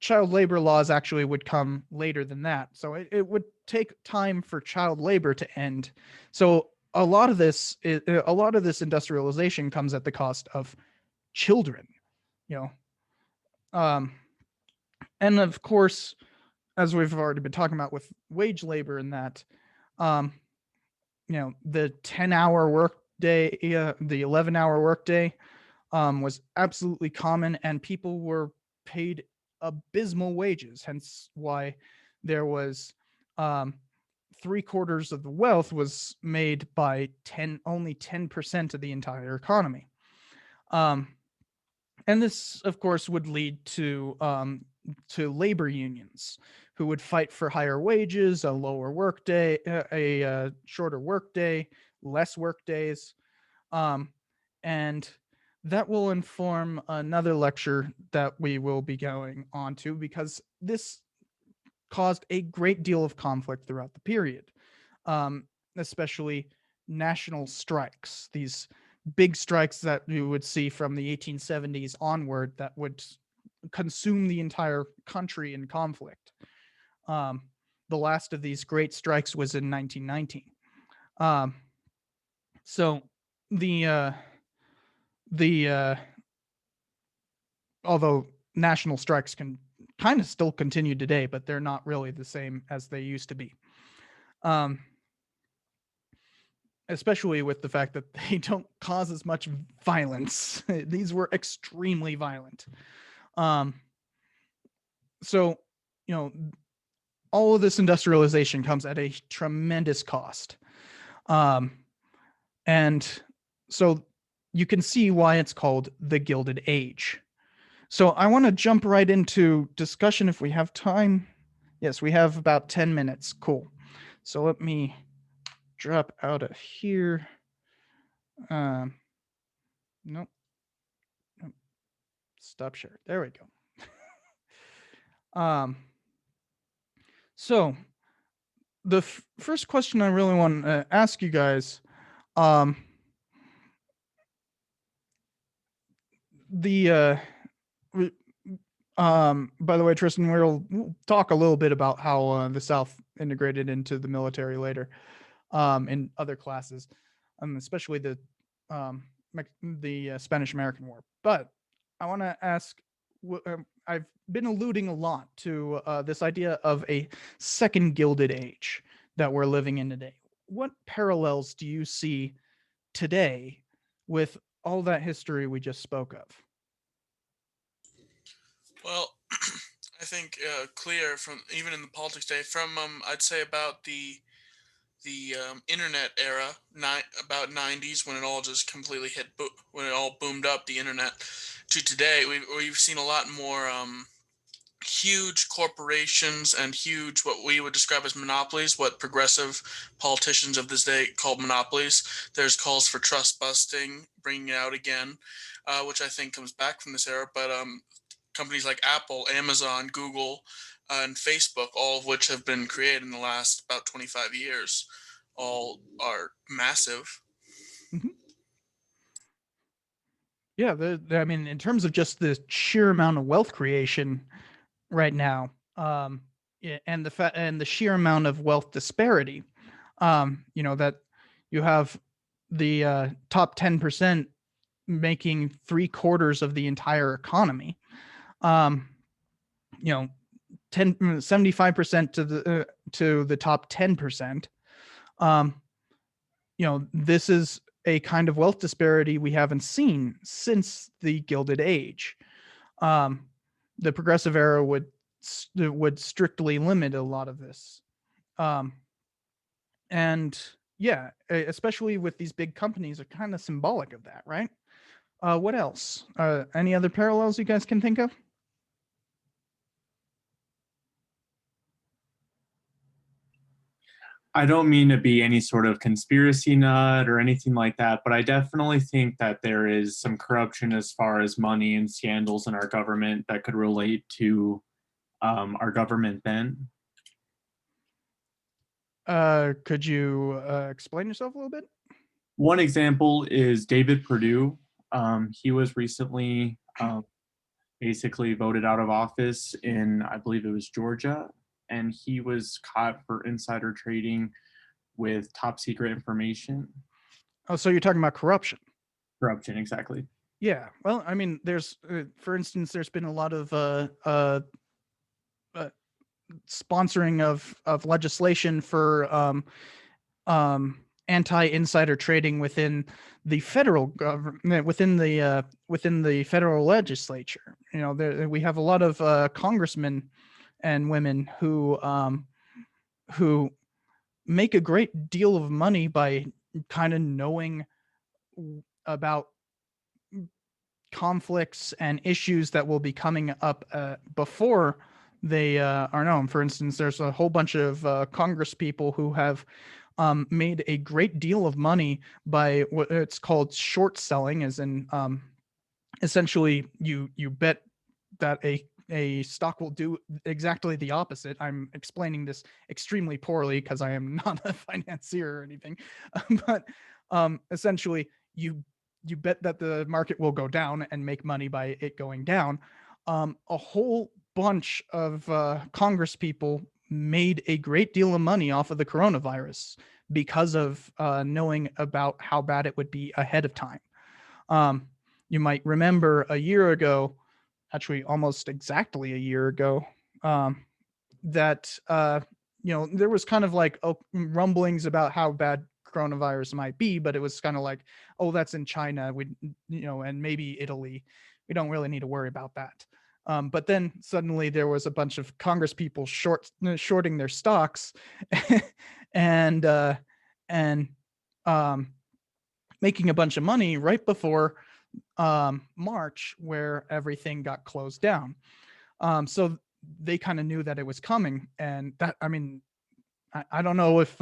child labor laws actually would come later than that. So it would take time for child labor to end. So a lot of this industrialization comes at the cost of children, you know. Um, and of course, as we've already been talking about with wage labor and that, um, the 10-hour work day, the 11-hour work day, was absolutely common, and people were paid abysmal wages. Hence, why there was, um, 3/4 of the wealth was made by only 10% of the entire economy. Um, and this, of course, would lead to labor unions who would fight for higher wages, a lower workday, a shorter workday, less work days. Um, and that will inform another lecture that we will be going on to, because this caused a great deal of conflict throughout the period, especially national strikes, these big strikes that you would see from the 1870s onward that would consume the entire country in conflict. Um, the last of these great strikes was in 1919. Um, so the uh, the although national strikes can kind of still continue today, but they're not really the same as they used to be. Um, especially with the fact that they don't cause as much violence. These were extremely violent. Um, so, you know, all of this industrialization comes at a tremendous cost. Um, and so you can see why it's called the Gilded Age. So I want to jump right into discussion if we have time. Yes, we have about 10 minutes. Cool. So let me drop out of here. Um, nope. Nope. Stop share. There we go. So the first question I really want to ask you guys, um, the by the way, Tristan, we'll talk a little bit about how the South integrated into the military later, in other classes, especially um, the Spanish American War. But I want to ask, I've been alluding a lot to this idea of a second Gilded Age that we're living in today. What parallels do you see today with all that history we just spoke of? Well, I think clear from even in the politics day from I'd say about the internet era, about 90s when it all just completely when it all boomed up the internet to today. We've seen a lot more. huge corporations and huge what we would describe as monopolies, what progressive politicians of this day call monopolies. There's calls for trust busting, bringing it out again, which I think comes back from this era. But companies like Apple, Amazon, Google, and Facebook, all of which have been created in the last about 25 years, all are massive. Mhm. Yeah, I mean, in terms of just the sheer amount of wealth creation right now, yeah, and the sheer amount of wealth disparity, that you have the top 10% making 3/4 of the entire economy. Um, you know, 75% to the top 10%. Um, this is a kind of wealth disparity we haven't seen since the Gilded Age. Um, the progressive era would strictly limit a lot of this. Um, and yeah, especially with these big companies are kind of symbolic of that, right? What else? Any other parallels you guys can think of? I don't mean to be any sort of conspiracy nut or anything like that, but I definitely think that there is some corruption as far as money and scandals in our government that could relate to our government then. Could you explain yourself a little bit? One example is David Perdue. He was recently basically voted out of office in, I believe it was Georgia, and he was caught for insider trading with top secret information. Oh, so you're talking about corruption. Corruption, exactly. Yeah. Well, I mean, there's, for instance, there's been a lot of uh, sponsoring of legislation for anti-insider trading within the federal government, within the federal legislature. We have a lot of congressmen and women who make a great deal of money by kind of knowing about conflicts and issues that will be coming up before they are known. For instance, there's a whole bunch of Congress people who have made a great deal of money by what it's called short selling, as in essentially you bet that a stock will do exactly the opposite. I'm explaining this extremely poorly because I am not a financier or anything, but essentially you bet that the market will go down and make money by it going down. A whole bunch of Congress people made a great deal of money off of the coronavirus because of knowing about how bad it would be ahead of time. You might remember a year ago, actually almost exactly a year ago, that there was kind of like rumblings about how bad coronavirus might be, but it was kind of like, oh, that's in China, and maybe Italy. We don't really need to worry about that. But then suddenly there was a bunch of Congress people shorting their stocks, and and making a bunch of money right before March, where everything got closed down. So they kind of knew that it was coming, and that, I mean, I don't know if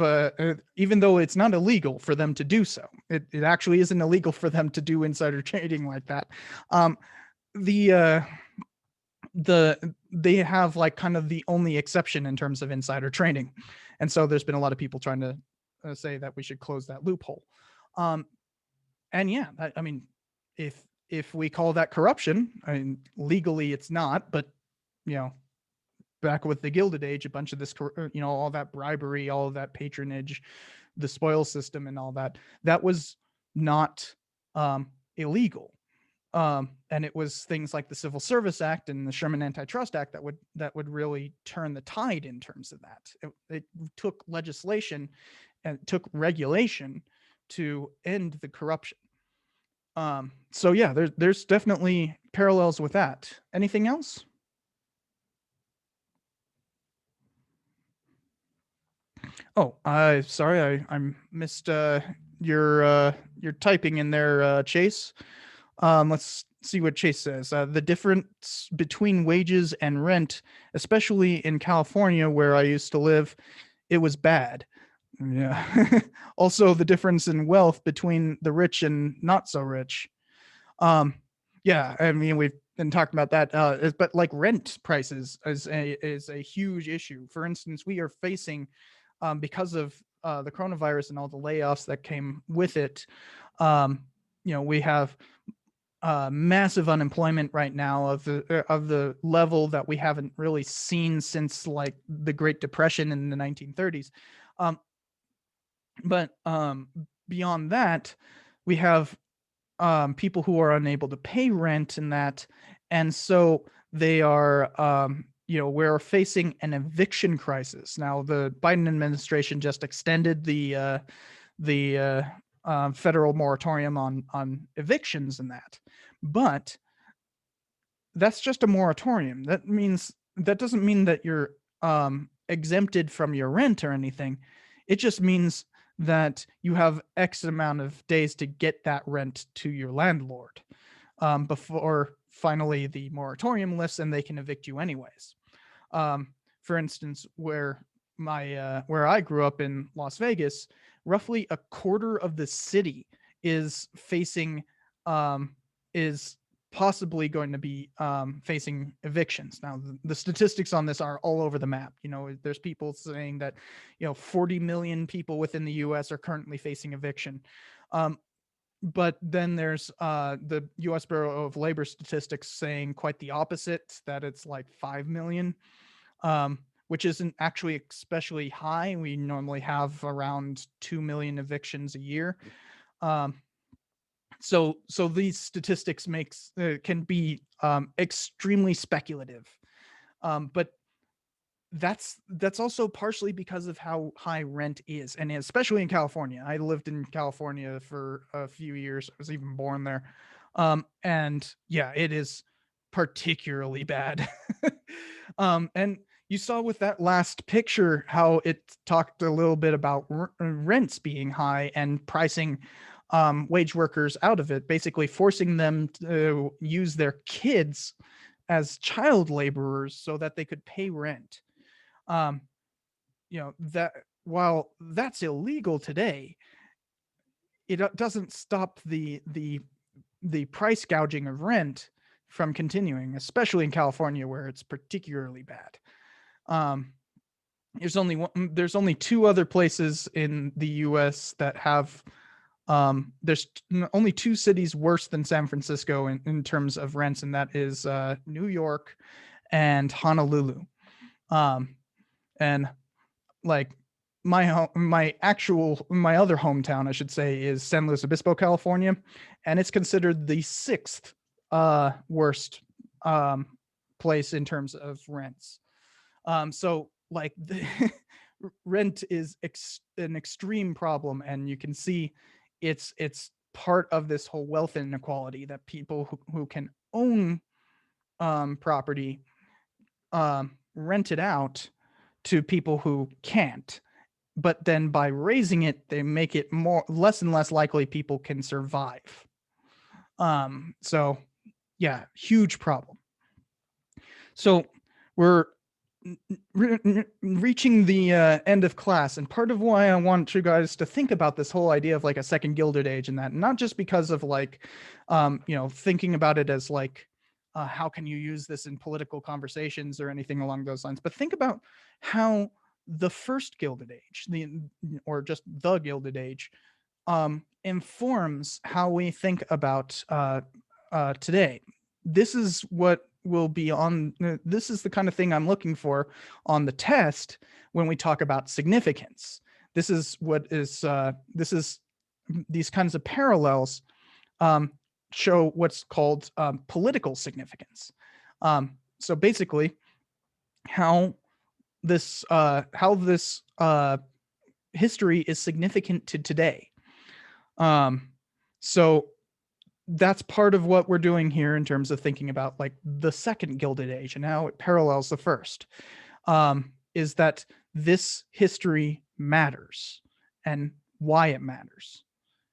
even though it's not illegal for them to do so, it actually isn't illegal for them to do insider trading like that. The they have like kind of the only exception in terms of insider trading, and so there's been a lot of people trying to say that we should close that loophole. And yeah, I mean, if we call that corruption, I mean, legally it's not, but you know, back with the Gilded Age, a bunch of this, all that bribery, all of that patronage, the spoil system, and all that, that was not illegal. And it was things like the Civil Service Act and the Sherman Antitrust Act that would really turn the tide in terms of that. It took legislation and took regulation to end the corruption. So yeah, there's definitely parallels with that. Anything else? Oh, sorry, I missed your typing in there, Chase. Let's see what Chase says. The difference between wages and rent, especially in California where I used to live, it was bad. Yeah. Also, the difference in wealth between the rich and not so rich. Um, yeah, I mean, we've been talking about that, but like rent prices is a huge issue. For instance, we are facing, because of the coronavirus and all the layoffs that came with it, we have massive unemployment right now of the level that we haven't really seen since like the Great Depression in the 1930s. Um, but beyond that, we have people who are unable to pay rent and that, and so they are, we're facing an eviction crisis now. The Biden administration just extended the federal moratorium on evictions and that, but that's just a moratorium. That doesn't mean that you're exempted from your rent or anything. It just means that you have X amount of days to get that rent to your landlord before finally the moratorium lifts and they can evict you anyways. For instance, where I grew up in Las Vegas, roughly a quarter of the city is facing is possibly going to be facing evictions. Now, the statistics on this are all over the map. There's people saying that 40 million people within the U.S. are currently facing eviction. But then there's the U.S. Bureau of Labor Statistics saying quite the opposite, that it's like 5 million, which isn't actually especially high. We normally have around 2 million evictions a year. So these statistics can be extremely speculative, but that's also partially because of how high rent is, and especially in California. I lived in California for a few years. I was even born there, and yeah, it is particularly bad. And you saw with that last picture how it talked a little bit about rents being high and pricing wage workers out of it, basically forcing them to use their kids as child laborers so that they could pay rent. That while that's illegal today, it doesn't stop the price gouging of rent from continuing, especially in California where it's particularly bad. There's only two other places in the U.S. that have there's only two cities worse than San Francisco in terms of rents, and that is New York and Honolulu. And like my other hometown, I should say, is San Luis Obispo, California, and it's considered the sixth worst place in terms of rents. So like the rent is an extreme problem, and you can see it's part of this whole wealth inequality, that people who can own property rent it out to people who can't, but then by raising it, they make it less and less likely people can survive. So yeah, huge problem. So we're reaching the end of class, and part of why I want you guys to think about this whole idea of like a second Gilded Age, and that not just because of like thinking about it as like how can you use this in political conversations or anything along those lines, but think about how the first Gilded Age, or just the Gilded Age, informs how we think about today. This is what will be on. This is the kind of thing I'm looking for on the test when we talk about significance. This is what is. This is these kinds of parallels show what's called political significance. So basically, how this history is significant to today. So that's part of what we're doing here in terms of thinking about like the second Gilded Age and how it parallels the first, is that this history matters and why it matters.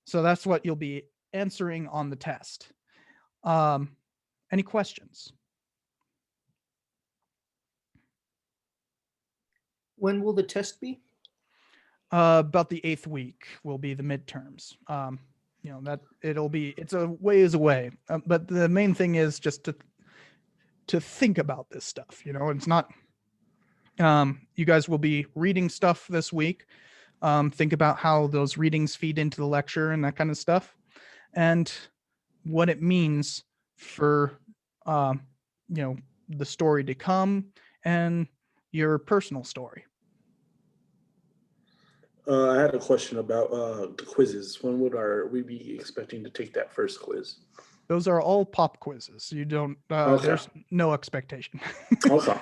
So that's what you'll be answering on the test. Any questions? When will the test be? About the 8th week will be the midterms. That it's a ways away. But the main thing is just to think about this stuff. It's not. You guys will be reading stuff this week. Think about how those readings feed into the lecture and that kind of stuff, and what it means for the story to come and your personal story. I had a question about the quizzes. When would we be expecting to take that first quiz? Those are all pop quizzes. You don't. Okay. There's no expectation. Okay.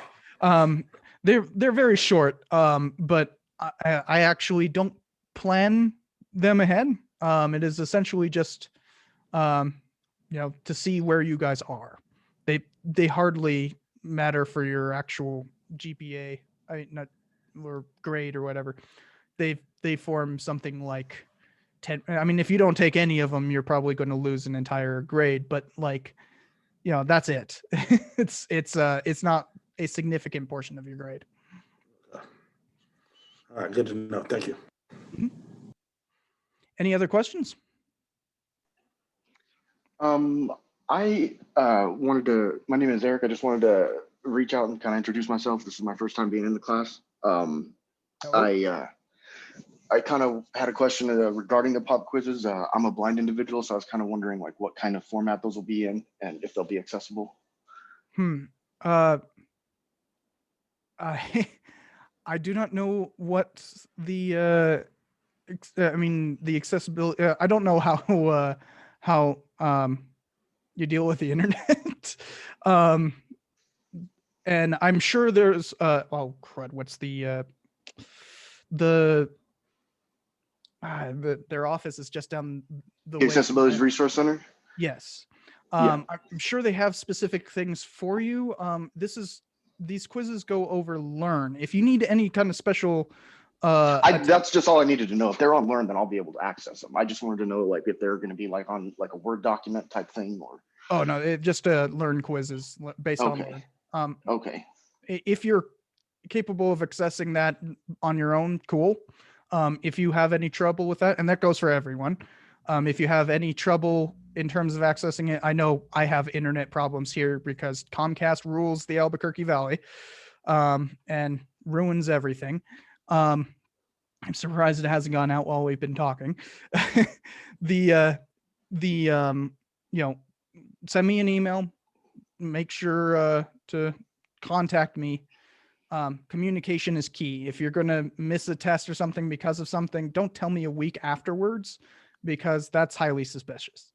They're very short. But I actually don't plan them ahead. It is essentially just, to see where you guys are. They hardly matter for your actual GPA, or grade or whatever. They form something like 10. I mean, if you don't take any of them, you're probably going to lose an entire grade. But that's it. It's not a significant portion of your grade. All right, good to know. Thank you. Mm-hmm. Any other questions? I wanted to. My name is Eric. I just wanted to reach out and kind of introduce myself. This is my first time being in the class. I kind of had a question regarding the pop quizzes. I'm a blind individual, so I was kind of wondering what kind of format those will be in and if they'll be accessible. I do not know what the the accessibility. I don't know how you deal with the internet. And I'm sure there's oh crud, what's their office is just down the way. Accessibility Resource Center? Yes. Yeah. I'm sure they have specific things for you. These quizzes go over Learn. If you need any kind of special that's just all I needed to know. If they're on Learn, then I'll be able to access them. I just wanted to know if they're going to be on a Word document type thing or. Oh no, it just Learn quizzes based on Learn. Okay. If you're capable of accessing that on your own, cool. If you have any trouble with that, and that goes for everyone, if you have any trouble in terms of accessing it, I know I have internet problems here because Comcast rules the Albuquerque Valley, and ruins everything. I'm surprised it hasn't gone out while we've been talking. Send me an email. Make sure to contact me. Communication is key. If you're going to miss a test or something because of something, don't tell me a week afterwards, because that's highly suspicious.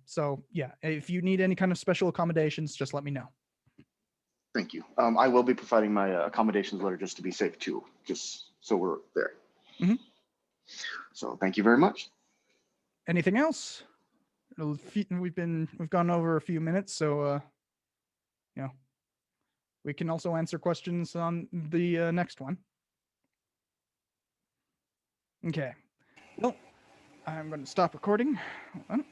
So yeah, if you need any kind of special accommodations, just let me know. Thank you. I will be providing my accommodations letter just to be safe too, just so we're there. Mm-hmm. So thank you very much. Anything else? We've gone over a few minutes, so we can also answer questions on the next one. Okay. Well, I'm going to stop recording. Hold on.